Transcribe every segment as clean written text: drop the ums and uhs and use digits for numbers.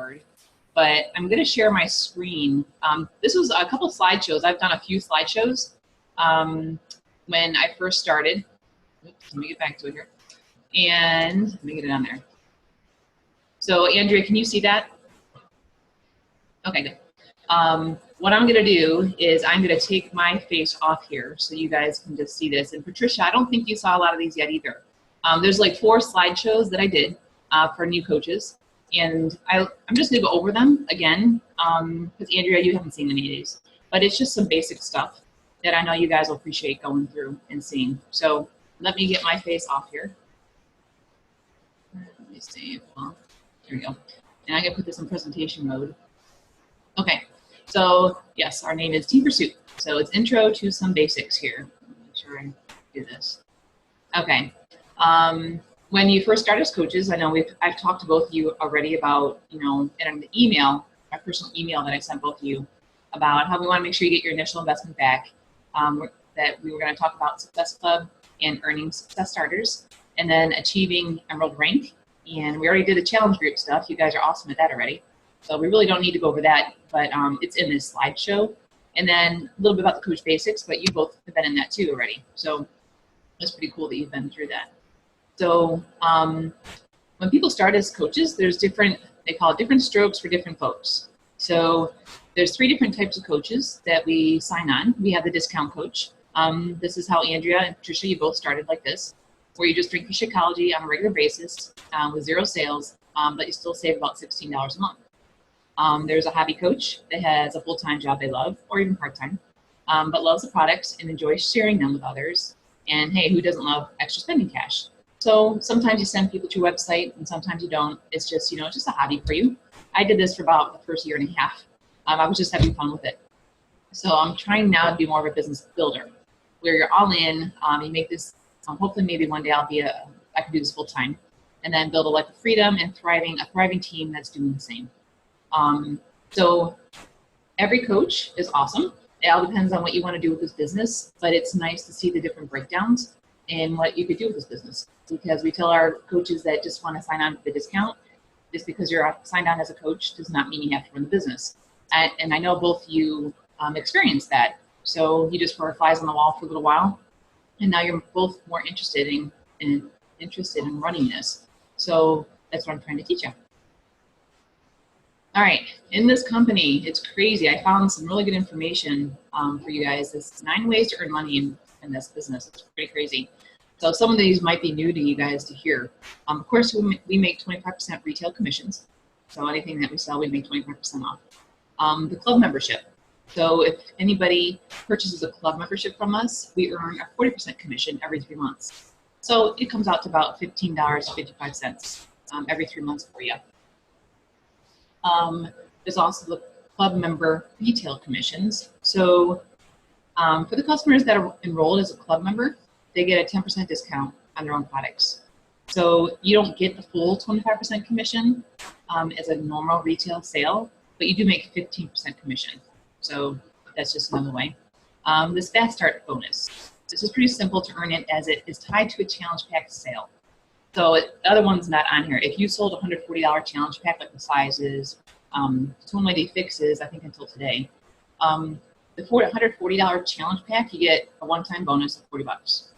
board, but I'm going to share my screen. This was a couple slideshows. I've done a few slideshows when I first started. Oops, let me get back to it here. And let me get it on there. So Andrea, can you see that? Okay, good. What I'm going to do is I'm going to take my face off here so you guys can just see this. And Patricia, I don't think you saw a lot of these yet either. There's like 4 slideshows that I did for new coaches. And I'm just going to go over them again because Andrea, you haven't seen any of these. But it's just some basic stuff that I know you guys will appreciate going through and seeing. So let me get my face off here. Let me see. Well, here we go. And I'm going to put this in presentation mode. Okay, so yes, our name is Team Pursuit. So it's intro to some basics here. Make sure I do this. Okay, when you first start as coaches, I know I've talked to both of you already about, in the email, my personal email that I sent both of you about how we want to make sure you get your initial investment back, that we were going to talk about Success Club and earning success starters, and then achieving Emerald rank. And we already did the challenge group stuff. You guys are awesome at that already. So we really don't need to go over that, but it's in this slideshow. And then a little bit about the coach basics, but you both have been in that too already. So it's pretty cool that you've been through that. So when people start as coaches, there's they call it different strokes for different folks. So there's 3 different types of coaches that we sign on. We have the discount coach. This is how Andrea and Patricia, you both started like this, where you just drink your Shakeology on a regular basis with 0 sales, but you still save about $16 a month. There's a hobby coach that has a full-time job they love, or even part-time, but loves the products and enjoys sharing them with others. And hey, who doesn't love extra spending cash? So sometimes you send people to your website and sometimes you don't. It's just, just a hobby for you. I did this for about the first 1.5 years. I was just having fun with it. So I'm trying now to be more of a business builder, where you're all in, you make this, hopefully maybe one day I can do this full time, and then build a life of freedom and a thriving team that's doing the same. So every coach is awesome. It all depends on what you want to do with this business, but it's nice to see the different breakdowns and what you could do with this business. Because we tell our coaches that just want to sign on for the discount, just because you're signed on as a coach does not mean you have to run the business. And I know both you experienced that. So you just were flies on the wall for a little while, and now you're both more interested in running this. So that's what I'm trying to teach you. All right, in this company, it's crazy. I found some really good information for you guys. There's 9 ways to earn money in this business. It's pretty crazy. So some of these might be new to you guys to hear. Of course, we make 25% retail commissions. So anything that we sell, we make 25% off. The club membership. So if anybody purchases a club membership from us, we earn a 40% commission every 3 months. So it comes out to about $15.55 every 3 months for you. There's also the club member retail commissions. So for the customers that are enrolled as a club member, they get a 10% discount on their own products. So you don't get the full 25% commission as a normal retail sale, but you do make 15% commission. So that's just another way. This Fast Start bonus. This is pretty simple to earn it, as it is tied to a challenge pack sale. So the other one's not on here. If you sold a $140 challenge pack, like the sizes, 2-Lady Fixes, I think until today, the $140 challenge pack, you get a one-time bonus of $40.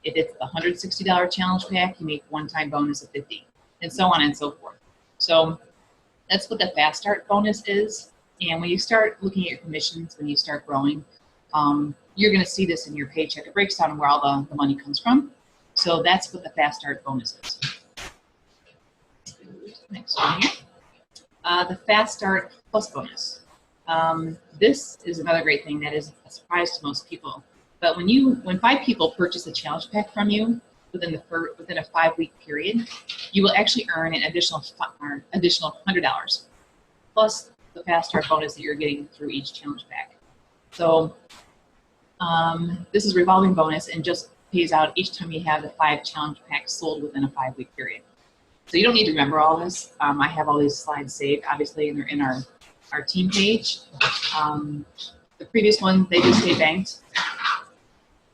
If it's the $160 challenge pack, you make one-time bonus of $50, and so on and so forth. So that's what the Fast Start bonus is. And when you start looking at your commissions, when you start growing, you're going to see this in your paycheck. It breaks down where all the money comes from. So that's what the Fast Start bonus is. Next one here. The Fast Start Plus bonus. This is another great thing that is a surprise to most people. But when 5 people purchase a challenge pack from you within a 5-week period, you will actually earn an additional $100 plus the Fast Start bonus that you're getting through each challenge pack. So this is revolving bonus and just pays out each time you have the 5 challenge packs sold within a 5-week period. So you don't need to remember all this. I have all these slides saved, obviously, and they're in our team page. The previous one, they just stay banked.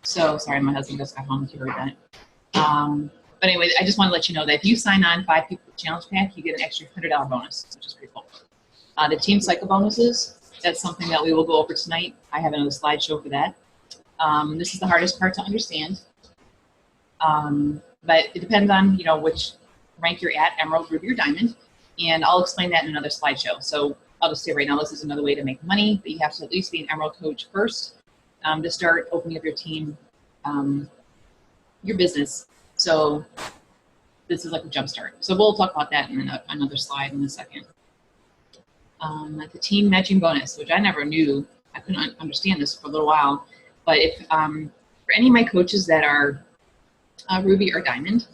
So sorry, my husband just got home if you heard that. But anyway, I just want to let you know that if you sign on 5 people challenge pack, you get an extra $100 bonus, which is pretty cool. The team cycle bonuses, that's something that we will go over tonight. I have another slideshow for that. This is the hardest part to understand. But it depends on, which rank you're at, Emerald, Ruby, or Diamond. And I'll explain that in another slideshow. So I'll just say right now, this is another way to make money, but you have to at least be an Emerald coach first to start opening up your team, your business. So this is like a jump start. So we'll talk about that in another slide in a second. The team matching bonus, which I never knew. I couldn't understand this for a little while. But if for any of my coaches that are Ruby or Diamond,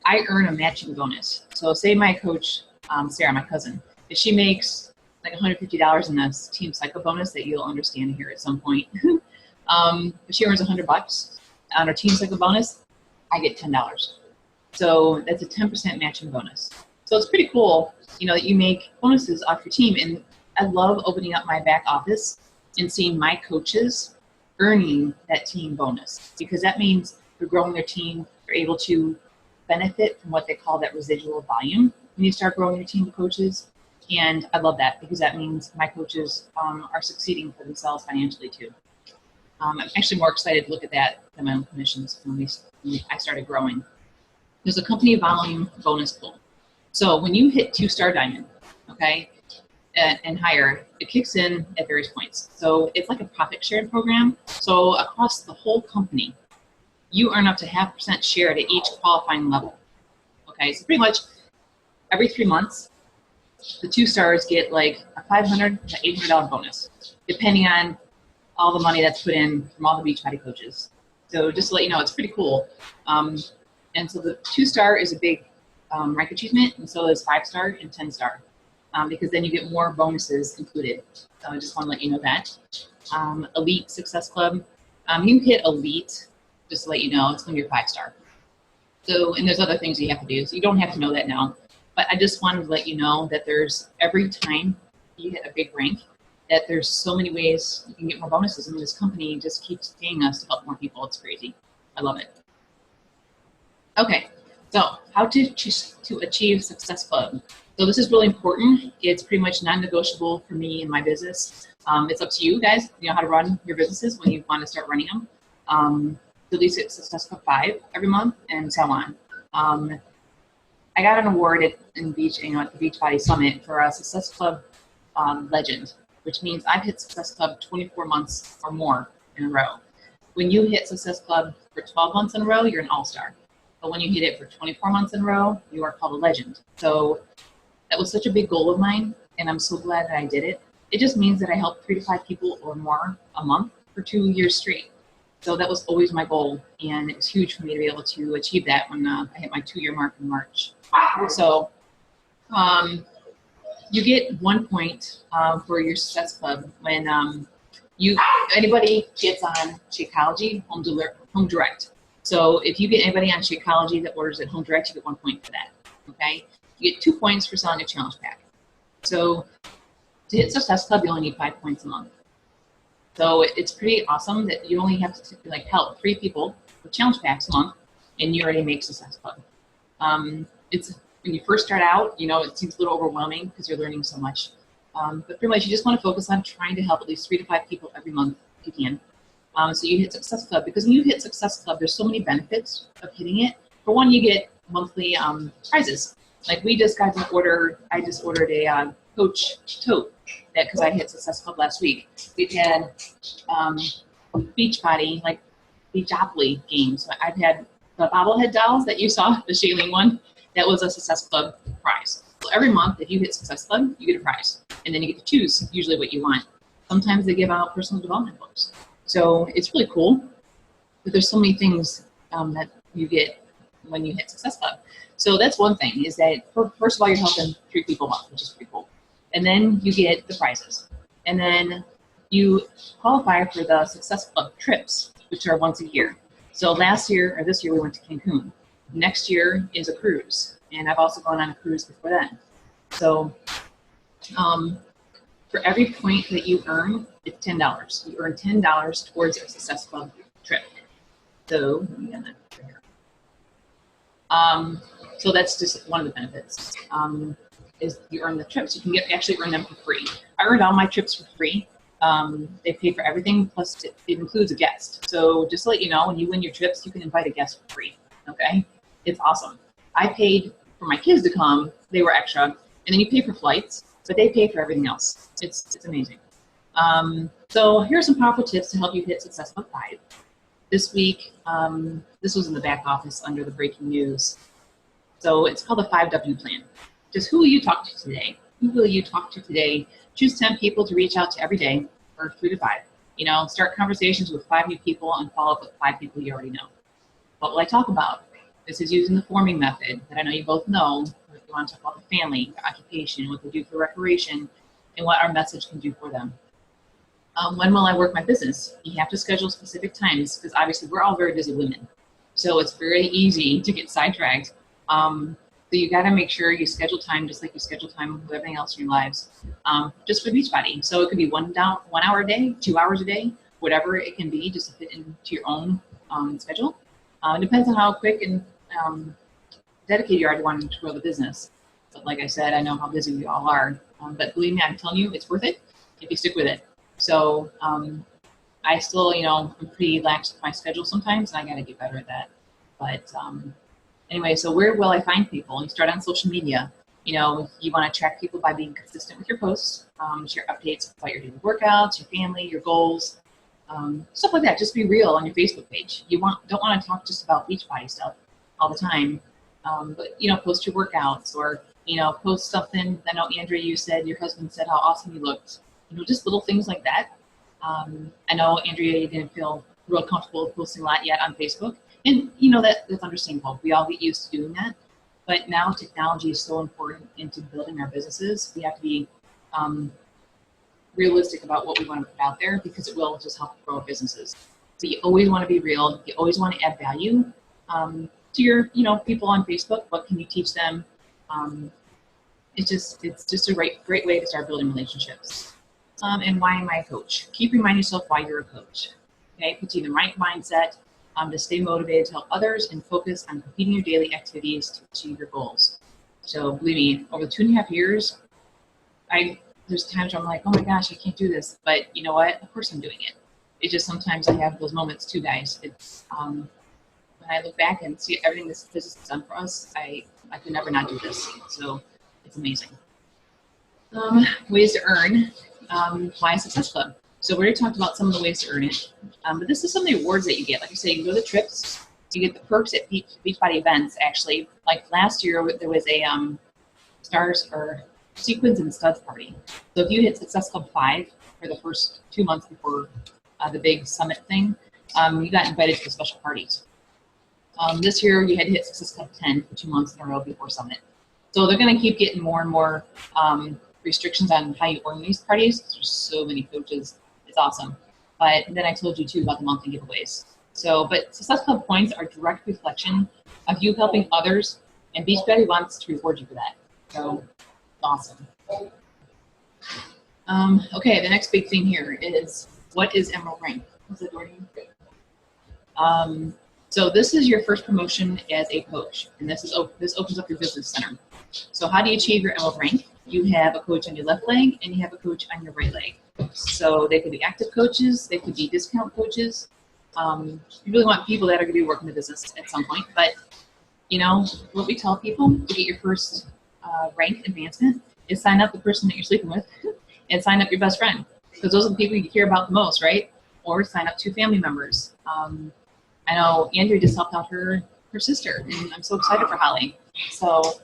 I earn a matching bonus. So say my coach, Sarah, my cousin, if she makes like $150 in this team cycle bonus that you'll understand here at some point, if she earns $100 on her team cycle bonus, I get $10. So that's a 10% matching bonus. So it's pretty cool, that you make bonuses off your team. And I love opening up my back office and seeing my coaches earning that team bonus, because that means they're growing their team. They're able to benefit from what they call that residual volume when you start growing your team of coaches. And I love that, because that means my coaches are succeeding for themselves financially too. I'm actually more excited to look at that than my own commissions when I started growing. There's a company volume bonus pool. So when you hit 2-star Diamond, okay, and higher, it kicks in at various points. So it's like a profit sharing program. So across the whole company, you earn up to 0.5% share at each qualifying level. Okay, so pretty much every 3 months, the 2 stars get like a $500 to $800 bonus, depending on all the money that's put in from all the Beachbody coaches. So just to let you know, it's pretty cool. And so the 2-star is a big rank achievement, and so is 5-star and 10-star, because then you get more bonuses included. So I just want to let you know that. Elite Success Club, you hit Elite, just to let you know, it's when you're 5-star. So, and there's other things you have to do, so you don't have to know that now. But I just wanted to let you know that there's, every time you hit a big rank, that there's so many ways you can get more bonuses. I mean, this company just keeps paying us to help more people. It's crazy. I love it. Okay, so how to achieve Success Club. So this is really important. It's pretty much non-negotiable for me and my business. It's up to you guys, how to run your businesses when you want to start running them. At least it's Success Club 5 every month, and so on. I got an award at the Beachbody Summit for a Success Club Legend, which means I've hit Success Club 24 months or more in a row. When you hit Success Club for 12 months in a row, you're an all-star. But when you hit it for 24 months in a row, you are called a legend. So that was such a big goal of mine, and I'm so glad that I did it. It just means that I helped 3 to 5 people or more a month for 2 years straight. So that was always my goal, and it was huge for me to be able to achieve that when I hit my 2-year mark in March. So you get 1 point for your Success Club when anybody gets on Shakeology Home Direct. So if you get anybody on Shakeology that orders at Home Direct, you get 1 point for that. Okay, you get 2 points for selling a challenge pack. So to hit Success Club, you only need 5 points a month. So it's pretty awesome that you only have to help 3 people with challenge packs a month, and you already make Success Club. It's when you first start out, it seems a little overwhelming because you're learning so much. But pretty much you just want to focus on trying to help at least 3 to 5 people every month if you can. So you hit Success Club, because when you hit Success Club, there's so many benefits of hitting it. For one, you get monthly prizes. Like I just ordered a Coach tote because I hit Success Club last week. We've had Beachbody, like Beachopoly games. So I've had the bobblehead dolls that you saw, the Shailene one, that was a Success Club prize. So every month, if you hit Success Club, you get a prize. And then you get to choose usually what you want. Sometimes they give out personal development books. So it's really cool, but there's so many things that you get when you hit Success Club. So that's one thing, is that first of all, you're helping 3 people a month, which is pretty cool. And then you get the prizes. And then you qualify for the Success Club trips, which are once a year. So this year we went to Cancun. Next year is a cruise. And I've also gone on a cruise before then. So for every point that you earn, it's $10. You earn $10 towards a Success Club trip. So let me get that over here. So that's just one of the benefits. is you earn the trips. You can actually earn them for free. I earned all my trips for free. They pay for everything, plus it includes a guest. So just to let you know, when you win your trips, you can invite a guest for free. Okay, it's awesome. I paid for my kids to come; they were extra, and then you pay for flights, but they pay for everything else. It's amazing. So here are some powerful tips to help you hit Success Club 5. This week, this was in the back office under the breaking news. So it's called the 5W plan. Just who will you talk to today? Who will you talk to today? Choose 10 people to reach out to every day, or 3 to 5. You know, start conversations with 5 new people and follow up with 5 people you already know. What will I talk about? This is using the forming method that I know you both know. You want to talk about the family, their occupation, what they do for recreation, and what our message can do for them. When will I work my business? You have to schedule specific times because obviously we're all very busy women. So it's very easy to get sidetracked. So you got to make sure you schedule time just like you schedule time with everything else in your lives, just for Beachbody. So it could be 1 hour a day, 2 hours a day, whatever it can be, just to fit into your own schedule. It depends on how quick and dedicated you are to wanting to grow the business. But like I said, I know how busy we all are. But believe me, I'm telling you, it's worth it if you stick with it. So I still, you know, I'm pretty lax with my schedule sometimes, and I got to get better at that. But anyway, so where will I find people? You start on social media. You know, you want to track people by being consistent with your posts, share updates about your daily workouts, your family, your goals, stuff like that. Just be real on your Facebook page. You don't want to talk just about Beachbody stuff all the time, but you know, post your workouts, or you know, post something. I know Andrea, you said your husband said how awesome you looked. You know, just little things like that. I know, Andrea, you didn't feel real comfortable posting a lot yet on Facebook. And, you know, that's understandable. We all get used to doing that. But now technology is so important into building our businesses. We have to be realistic about what we want to put out there because it will just help grow our businesses. So you always want to be real. You always want to add value to your, you know, people on Facebook. What can you teach them? It's just a great way to start building relationships. And why am I a coach? Keep reminding yourself why you're a coach. Okay, puts you in the right mindset to stay motivated to help others and focus on completing your daily activities to achieve your goals. So believe me, over 2.5 years, there's times where I'm like, oh my gosh, I can't do this. But you know what? Of course I'm doing it. It's just sometimes I have those moments too, guys. It's when I look back and see everything this business has done for us, I could never not do this. So it's amazing. Ways to earn. Why a Success Club? So we already talked about some of the ways to earn it, but this is some of the awards that you get. Like I say, you go to the trips, you get the perks at Beachbody events. Actually, like last year, there was a stars or sequins and studs party. So if you hit Success Club 5 for the first 2 months before the big summit thing, you got invited to the special parties. This year, you had to hit Success Club 10 for 2 months in a row before summit. So they're going to keep getting more and more restrictions on how you earn these parties. There's so many coaches. It's awesome. But then I told you too about the monthly giveaways. So, but Success Club points are a direct reflection of you helping others, and Beachbody wants to reward you for that. So, awesome. Okay, the next big thing here is, what is Emerald Rank? What's that door? So this is your first promotion as a coach, and this opens up your business center. So how do you achieve your Emerald Rank? You have a coach on your left leg, and you have a coach on your right leg. So they could be active coaches, they could be discount coaches. You really want people that are going to be working the business at some point. But you know what we tell people to get your first rank advancement is sign up the person that you're sleeping with, and sign up your best friend, because those are the people you care about the most, right? Or sign up 2 family members. I know Andrea just helped out her sister, and I'm so excited for Holly. So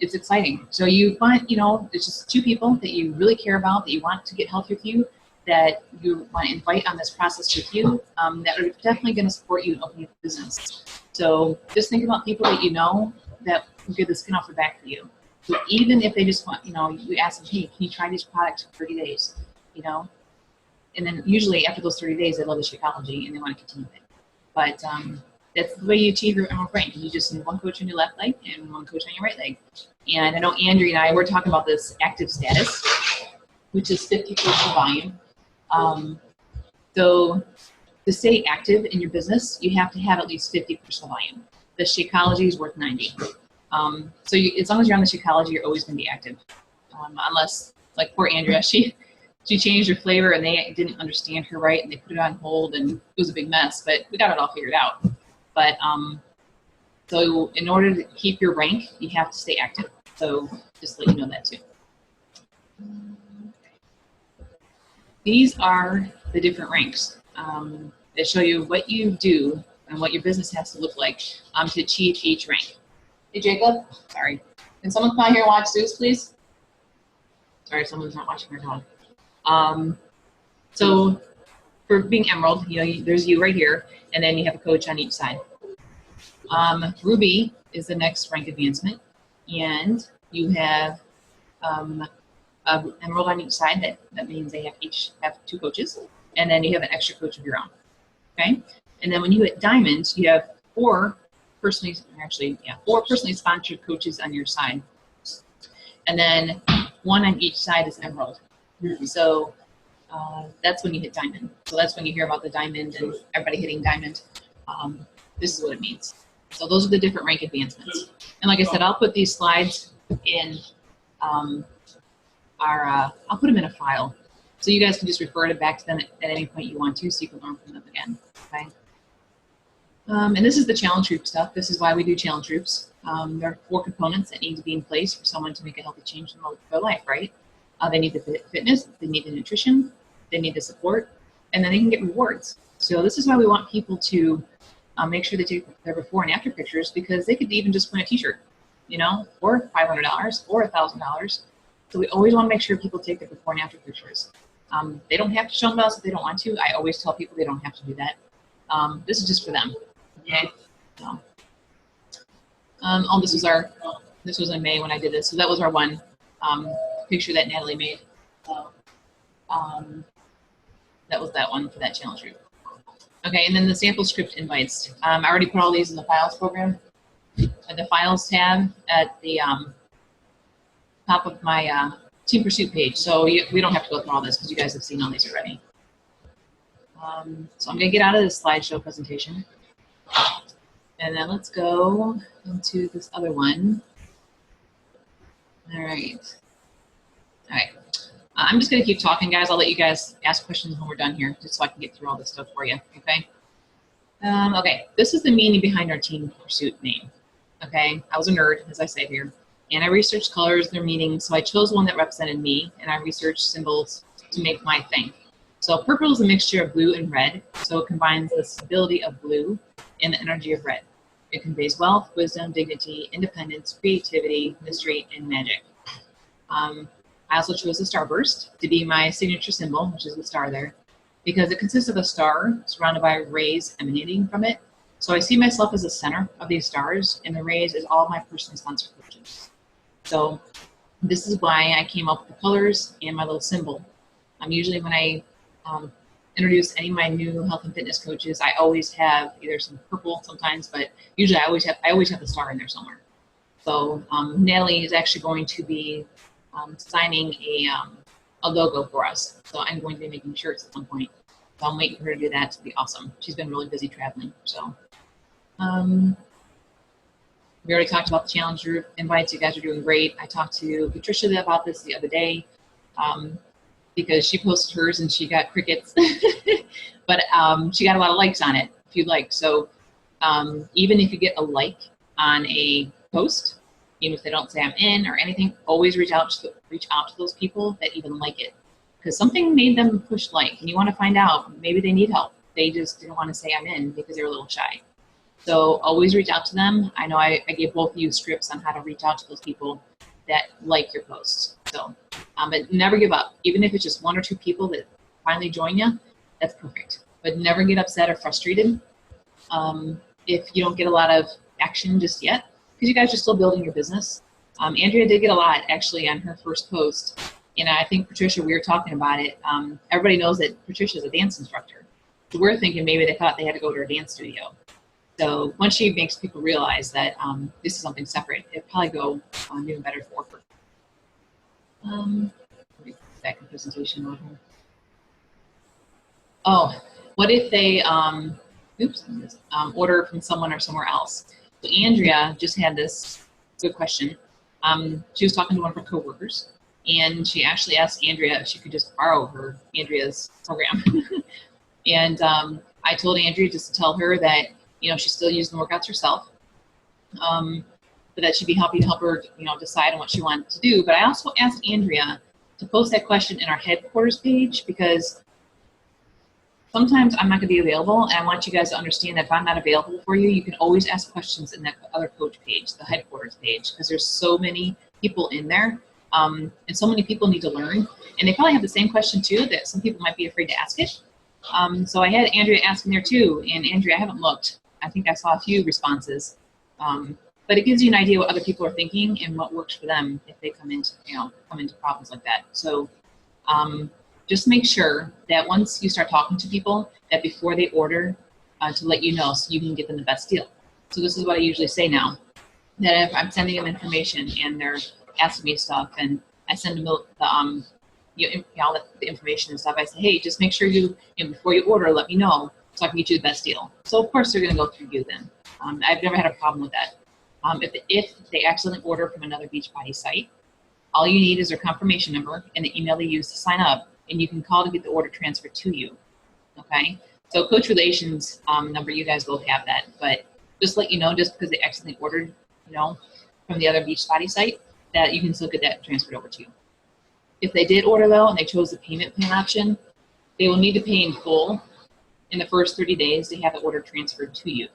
it's exciting. So you find, you know, it's just 2 people that you really care about, that you want to get healthy with you, that you want to invite on this process with you, that are definitely going to support you in opening your business. So just think about people that you know that will get the skin off the back for you. So even if they just want, you know, you ask them, hey, can you try these products for 30 days, you know? And then usually after those 30 days, they love the Shakeology and they want to continue it. But that's the way you achieve your Emerald Rank. You just need 1 coach on your left leg and 1 coach on your right leg. And I know Andrea and I were talking about this active status, which is 50% volume. So to stay active in your business, you have to have at least 50% volume. The Shakeology is worth 90. So as long as you're on the Shakeology, you're always going to be active. Unless, like poor Andrea, she changed her flavor and they didn't understand her right and they put it on hold and it was a big mess, but we got it all figured out. But so in order to keep your rank, you have to stay active. So just let you know that too. These are the different ranks. They show you what you do and what your business has to look like to achieve each rank. Hey, Jacob, sorry. Can someone come out here and watch Zeus, please? Sorry, someone's not watching their dog. So for being Emerald, there's you right here, and then you have a coach on each side. Ruby is the next rank advancement, and you have Emerald on each side. That means they each have 2 coaches, and then you have an extra coach of your own. Okay, and then when you hit Diamond, you have 4 personally sponsored coaches on your side, and then 1 on each side is Emerald. So that's when you hit Diamond. So that's when you hear about the Diamond and everybody hitting Diamond. This is what it means. So those are the different rank advancements. And like I said, I'll put these slides in I'll put them in a file. So you guys can just refer back to them at any point you want to, so you can learn from them again, okay? And this is the challenge troop stuff. This is why we do challenge troops. There are 4 components that need to be in place for someone to make a healthy change in their life, right? They need the fitness, they need the nutrition, they need the support, and then they can get rewards. So this is why we want people to make sure they take their before and after pictures, because they could even just win a t-shirt, or $500 or $1,000. So we always want to make sure people take their before and after pictures. They don't have to show them to us if they don't want to. I always tell people they don't have to do that. This is just for them. Okay. So, this was in May when I did this. So that was our one picture that Natalie made. That was that one for that challenge group. Okay, and then the sample script invites. I already put all these in the files program. At the files tab at the top of my Team Pursuit page. So we don't have to go through all this because you guys have seen all these already. So I'm going to get out of this slideshow presentation. And then let's go into this other one. All right. All right. I'm just going to keep talking, guys. I'll let you guys ask questions when we're done here, just so I can get through all this stuff for you, okay? Okay, this is the meaning behind our Team Pursuit name, okay? I was a nerd, as I say here, and I researched colors, their meanings, so I chose one that represented me, and I researched symbols to make my thing. So purple is a mixture of blue and red, so it combines the stability of blue and the energy of red. It conveys wealth, wisdom, dignity, independence, creativity, mystery, and magic. I also chose the starburst to be my signature symbol, which is the star there, because it consists of a star surrounded by rays emanating from it. So I see myself as the center of these stars, and the rays is all my personally sponsored coaches. So this is why I came up with the colors and my little symbol. Usually when I introduce any of my new health and fitness coaches, I always have either some purple sometimes, but usually I always have the star in there somewhere. So Natalie is actually going to be signing a logo for us. So I'm going to be making shirts at some point. So I'm waiting for her to do that. It'll be awesome. She's been really busy traveling. So we already talked about the challenge group invites. You guys are doing great. I talked to Patricia about this the other day because she posted hers and she got crickets, but she got a lot of likes on it, a few likes. So even if you get a like on a post, even if they don't say I'm in or anything, always reach out to those people that even like it, because something made them push like, and you want to find out, maybe they need help. They just didn't want to say I'm in because they're a little shy. So always reach out to them. I know I gave both of you scripts on how to reach out to those people that like your posts. So, but never give up. Even if it's just 1 or 2 people that finally join you, that's perfect. But never get upset or frustrated if you don't get a lot of action just yet, because you guys are still building your business. Andrea did get a lot actually on her first post, and I think Patricia, we were talking about it. Everybody knows that Patricia's a dance instructor. So we're thinking maybe they thought they had to go to a dance studio. So once she makes people realize that this is something separate, it'll probably go even better for her. Let me get back in presentation mode here. Oh, what if they order from someone or somewhere else? So Andrea just had this good question. She was talking to one of her coworkers, and she actually asked Andrea if she could just borrow Andrea's program. And I told Andrea just to tell her that, she's still using the workouts herself, but that she'd be happy to help her, decide on what she wanted to do. But I also asked Andrea to post that question in our headquarters page, because sometimes I'm not going to be available, and I want you guys to understand that if I'm not available for you, you can always ask questions in that other coach page, the headquarters page, because there's so many people in there, and so many people need to learn, and they probably have the same question too, that some people might be afraid to ask it. So I had Andrea asking there too, and Andrea, I haven't looked. I think I saw a few responses, but it gives you an idea what other people are thinking and what works for them if they come into problems like that. So just make sure that once you start talking to people, that before they order, to let you know so you can get them the best deal. So this is what I usually say now, that if I'm sending them information and they're asking me stuff, and I send them the information and stuff, I say, hey, just make sure before you order, let me know so I can get you the best deal. So of course they're going to go through you then. I've never had a problem with that. If they accidentally order from another Beachbody site, all you need is their confirmation number and the email they use to sign up, and you can call to get the order transferred to you. Okay? So Coach Relations number, you guys both have that, but just let you know, just because they accidentally ordered, from the other Beachbody site, that you can still get that transferred over to you. If they did order though, and they chose the payment plan option, they will need to pay in full in the first 30 days to have the order transferred to you.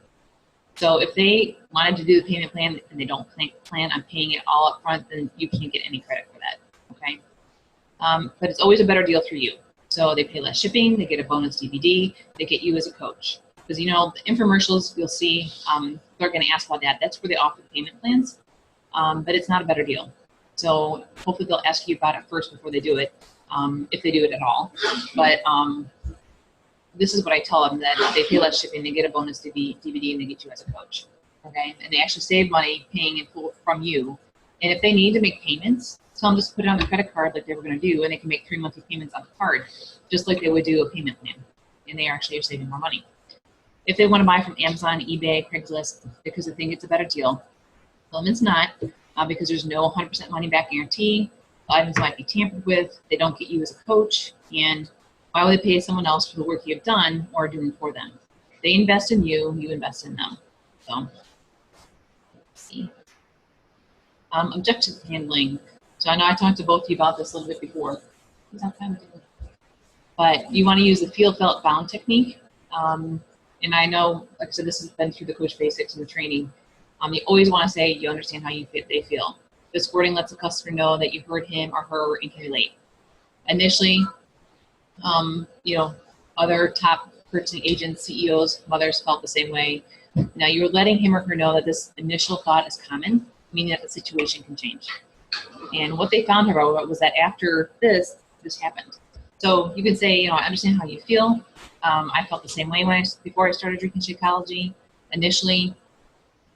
So if they wanted to do the payment plan and they don't plan on paying it all up front, then you can't get any credit for that, okay? But it's always a better deal for you. So they pay less shipping, they get a bonus DVD, they get you as a coach. Because the infomercials you'll see, they're gonna ask about that. That's where they offer payment plans, but it's not a better deal. So hopefully they'll ask you about it first before they do it, if they do it at all. But this is what I tell them, that they pay less shipping, they get a bonus DVD, and they get you as a coach, okay? And they actually save money paying in full from you. And if they need to make payments, tell them just to put it on the credit card like they were going to do, and they can make 3 monthly payments on the card, just like they would do a payment plan. And they actually are saving more money. If they want to buy from Amazon, eBay, Craigslist, because they think it's a better deal, tell them it's not, because there's no 100% money back guarantee. The items might be tampered with, they don't get you as a coach, and why would they pay someone else for the work you've done or doing for them? They invest in you, you invest in them. So, let's see. Objection handling. So I know I talked to both of you about this a little bit before. But you want to use the feel, felt, bound technique. And I know, like I said, this has been through the Coach Basics and the training. You always want to say you understand how they feel. This wording lets the customer know that you heard him or her and can relate. Initially, other top purchasing agents, CEOs, mothers felt the same way. Now you're letting him or her know that this initial thought is common, meaning that the situation can change. And what they found, however, was that after this happened. So you can say, I understand how you feel. I felt the same way before I started drinking Shakeology. Initially,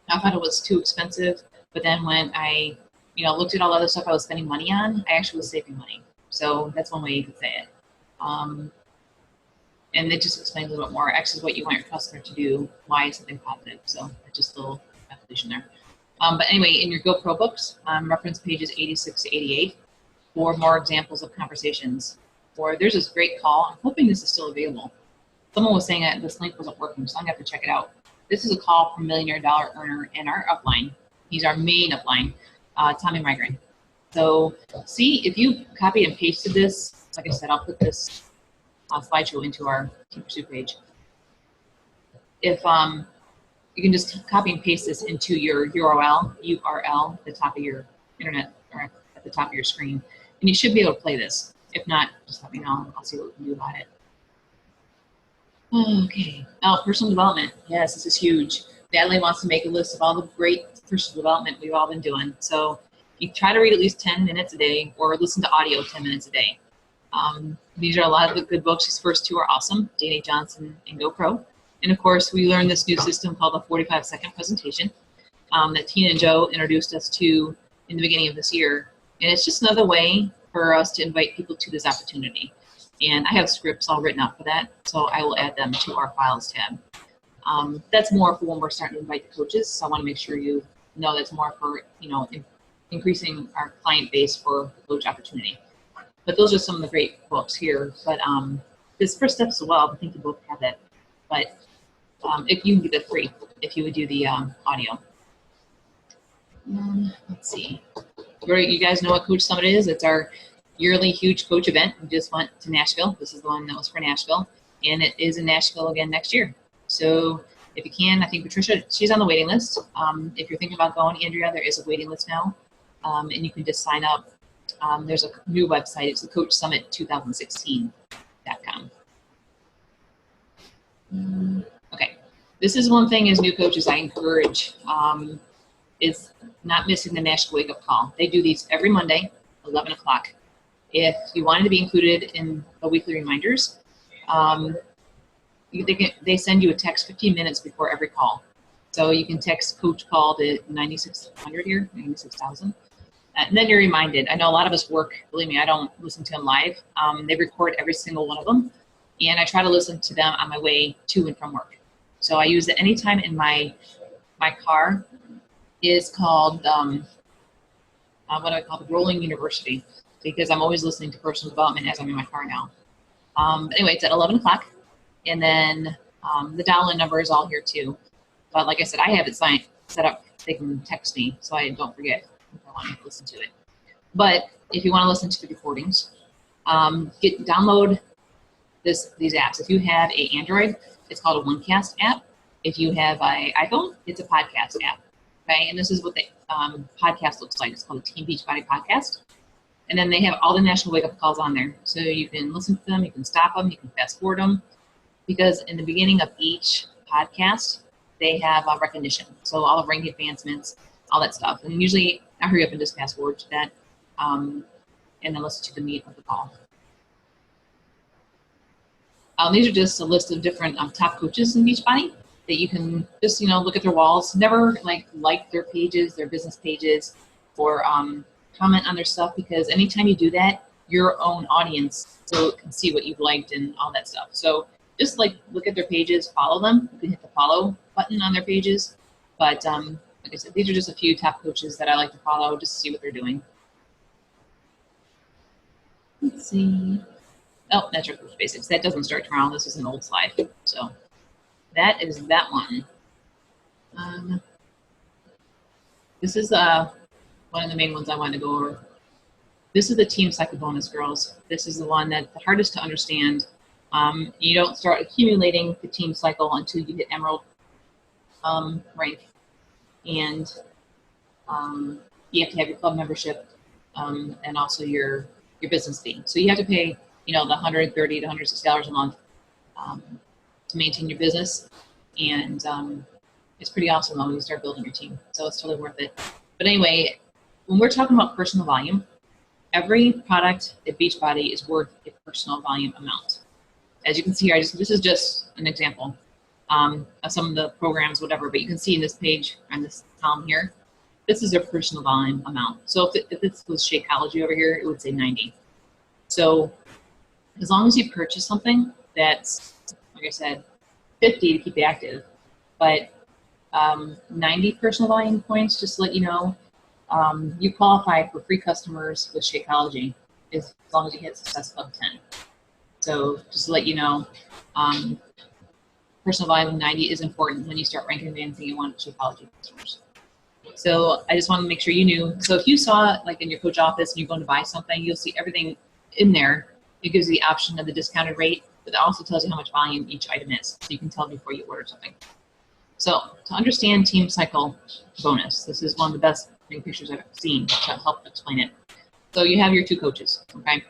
I thought it was too expensive, but then when I, looked at all the other stuff I was spending money on, I actually was saving money. So that's one way you could say it. And it just explains a little bit more actually what you want your customer to do, why something positive. So just a little explanation there. But anyway, in your GoPro books, reference pages 86 to 88 for more examples of conversations. Or there's this great call. I'm hoping this is still available. Someone was saying that this link wasn't working, so I'm gonna have to check it out. This is a call from Millionaire Dollar Earner in our upline. He's our main upline, Tommy Migraine. So see, if you copy and pasted this, like I said, I'll put this slideshow into our Team Pursuit page. If you can just copy and paste this into your URL at the top of your internet or at the top of your screen, and you should be able to play this. If not, just let me know. I'll see what we can do about it. Okay. Oh, personal development. Yes, this is huge. Natalie wants to make a list of all the great personal development we've all been doing. So you try to read at least 10 minutes a day or listen to audio 10 minutes a day. These are a lot of the good books. These first two are awesome, Dana Johnson and GoPro. And of course, we learned this new system called the 45-second presentation that Tina and Joe introduced us to in the beginning of this year. And it's just another way for us to invite people to this opportunity. And I have scripts all written out for that, so I will add them to our files tab. That's more for when we're starting to invite the coaches, so I want to make sure you no, that's more for, increasing our client base for coach opportunity. But those are some of the great books here. But this First Steps as well, I think you both have that. But if you can get it free, if you would do the audio. Let's see. You guys know what Coach Summit is? It's our yearly huge coach event. We just went to Nashville. This is the one that was for Nashville. And it is in Nashville again next year. So if you can, I think Patricia, she's on the waiting list. If you're thinking about going, Andrea, there is a waiting list now. And you can just sign up. There's a new website. It's the CoachSummit2016.com. Okay. This is one thing as new coaches I encourage is not missing the National Wake Up Call. They do these every Monday, 11 o'clock. If you wanted to be included in the weekly reminders, they send you a text 15 minutes before every call. So you can text Coach Call to 9600 here, 96,000. And then you're reminded. I know a lot of us work, believe me, I don't listen to them live. They record every single one of them. And I try to listen to them on my way to and from work. So I use it anytime in my car. Is called, what do I call it, Rolling University, because I'm always listening to personal development as I'm in my car now. Anyway, it's at 11 o'clock, and then the dial-in number is all here too. But like I said, I have it set up, they can text me, so I don't forget if I want to listen to it. But if you want to listen to the recordings, download these apps. If you have an Android, it's called a OneCast app. If you have an iPhone, it's a podcast app. Okay, and this is what the podcast looks like. It's called the Team Beachbody Podcast. And then they have all the National Wake Up Calls on there. So you can listen to them, you can stop them, you can fast forward them. Because in the beginning of each podcast, they have recognition. So all the rank advancements, all that stuff. And usually I hurry up and just fast forward to that and then listen to the meat of the call. These are just a list of different top coaches in Beachbody that you can just, look at their walls. Never like their pages, their business pages, or comment on their stuff, because anytime you do that, your own audience so can see what you've liked and all that stuff. So just look at their pages, follow them. You can hit the follow button on their pages. But like I said, these are just a few top coaches that I like to follow just to see what they're doing. Let's see. Oh, Natural Coach Basics. That doesn't start tomorrow. This is an old slide. So that is that one. This is one of the main ones I wanted to go over. This is the Team Cycle Bonus, girls. This is the one that's the hardest to understand. You don't start accumulating the Team Cycle until you hit Emerald rank. And you have to have your club membership and also your business fee. So you have to pay, the $130 to $160 a month to maintain your business. And it's pretty awesome though when you start building your team. So it's totally worth it. But anyway, when we're talking about personal volume, every product at Beachbody is worth a personal volume amount. As you can see here, this is just an example of some of the programs, whatever, but you can see in this page, on this column here, this is their personal volume amount. So if this was Shakeology over here, it would say 90. So as long as you purchase something that's, like I said, 50 to keep you active, but 90 personal volume points, just to let you know, you qualify for free customers with Shakeology as long as you hit Success Club 10. So just to let you know, personal volume 90 is important when you start rank advancing and want Shakeology customers. So I just want to make sure you knew. So if you saw like in your coach office and you're going to buy something, you'll see everything in there. It gives you the option of the discounted rate, but it also tells you how much volume each item is. So you can tell before you order something. So to understand Team Cycle Bonus, this is one of the best pictures I've seen to help explain it. So you have your two coaches, okay?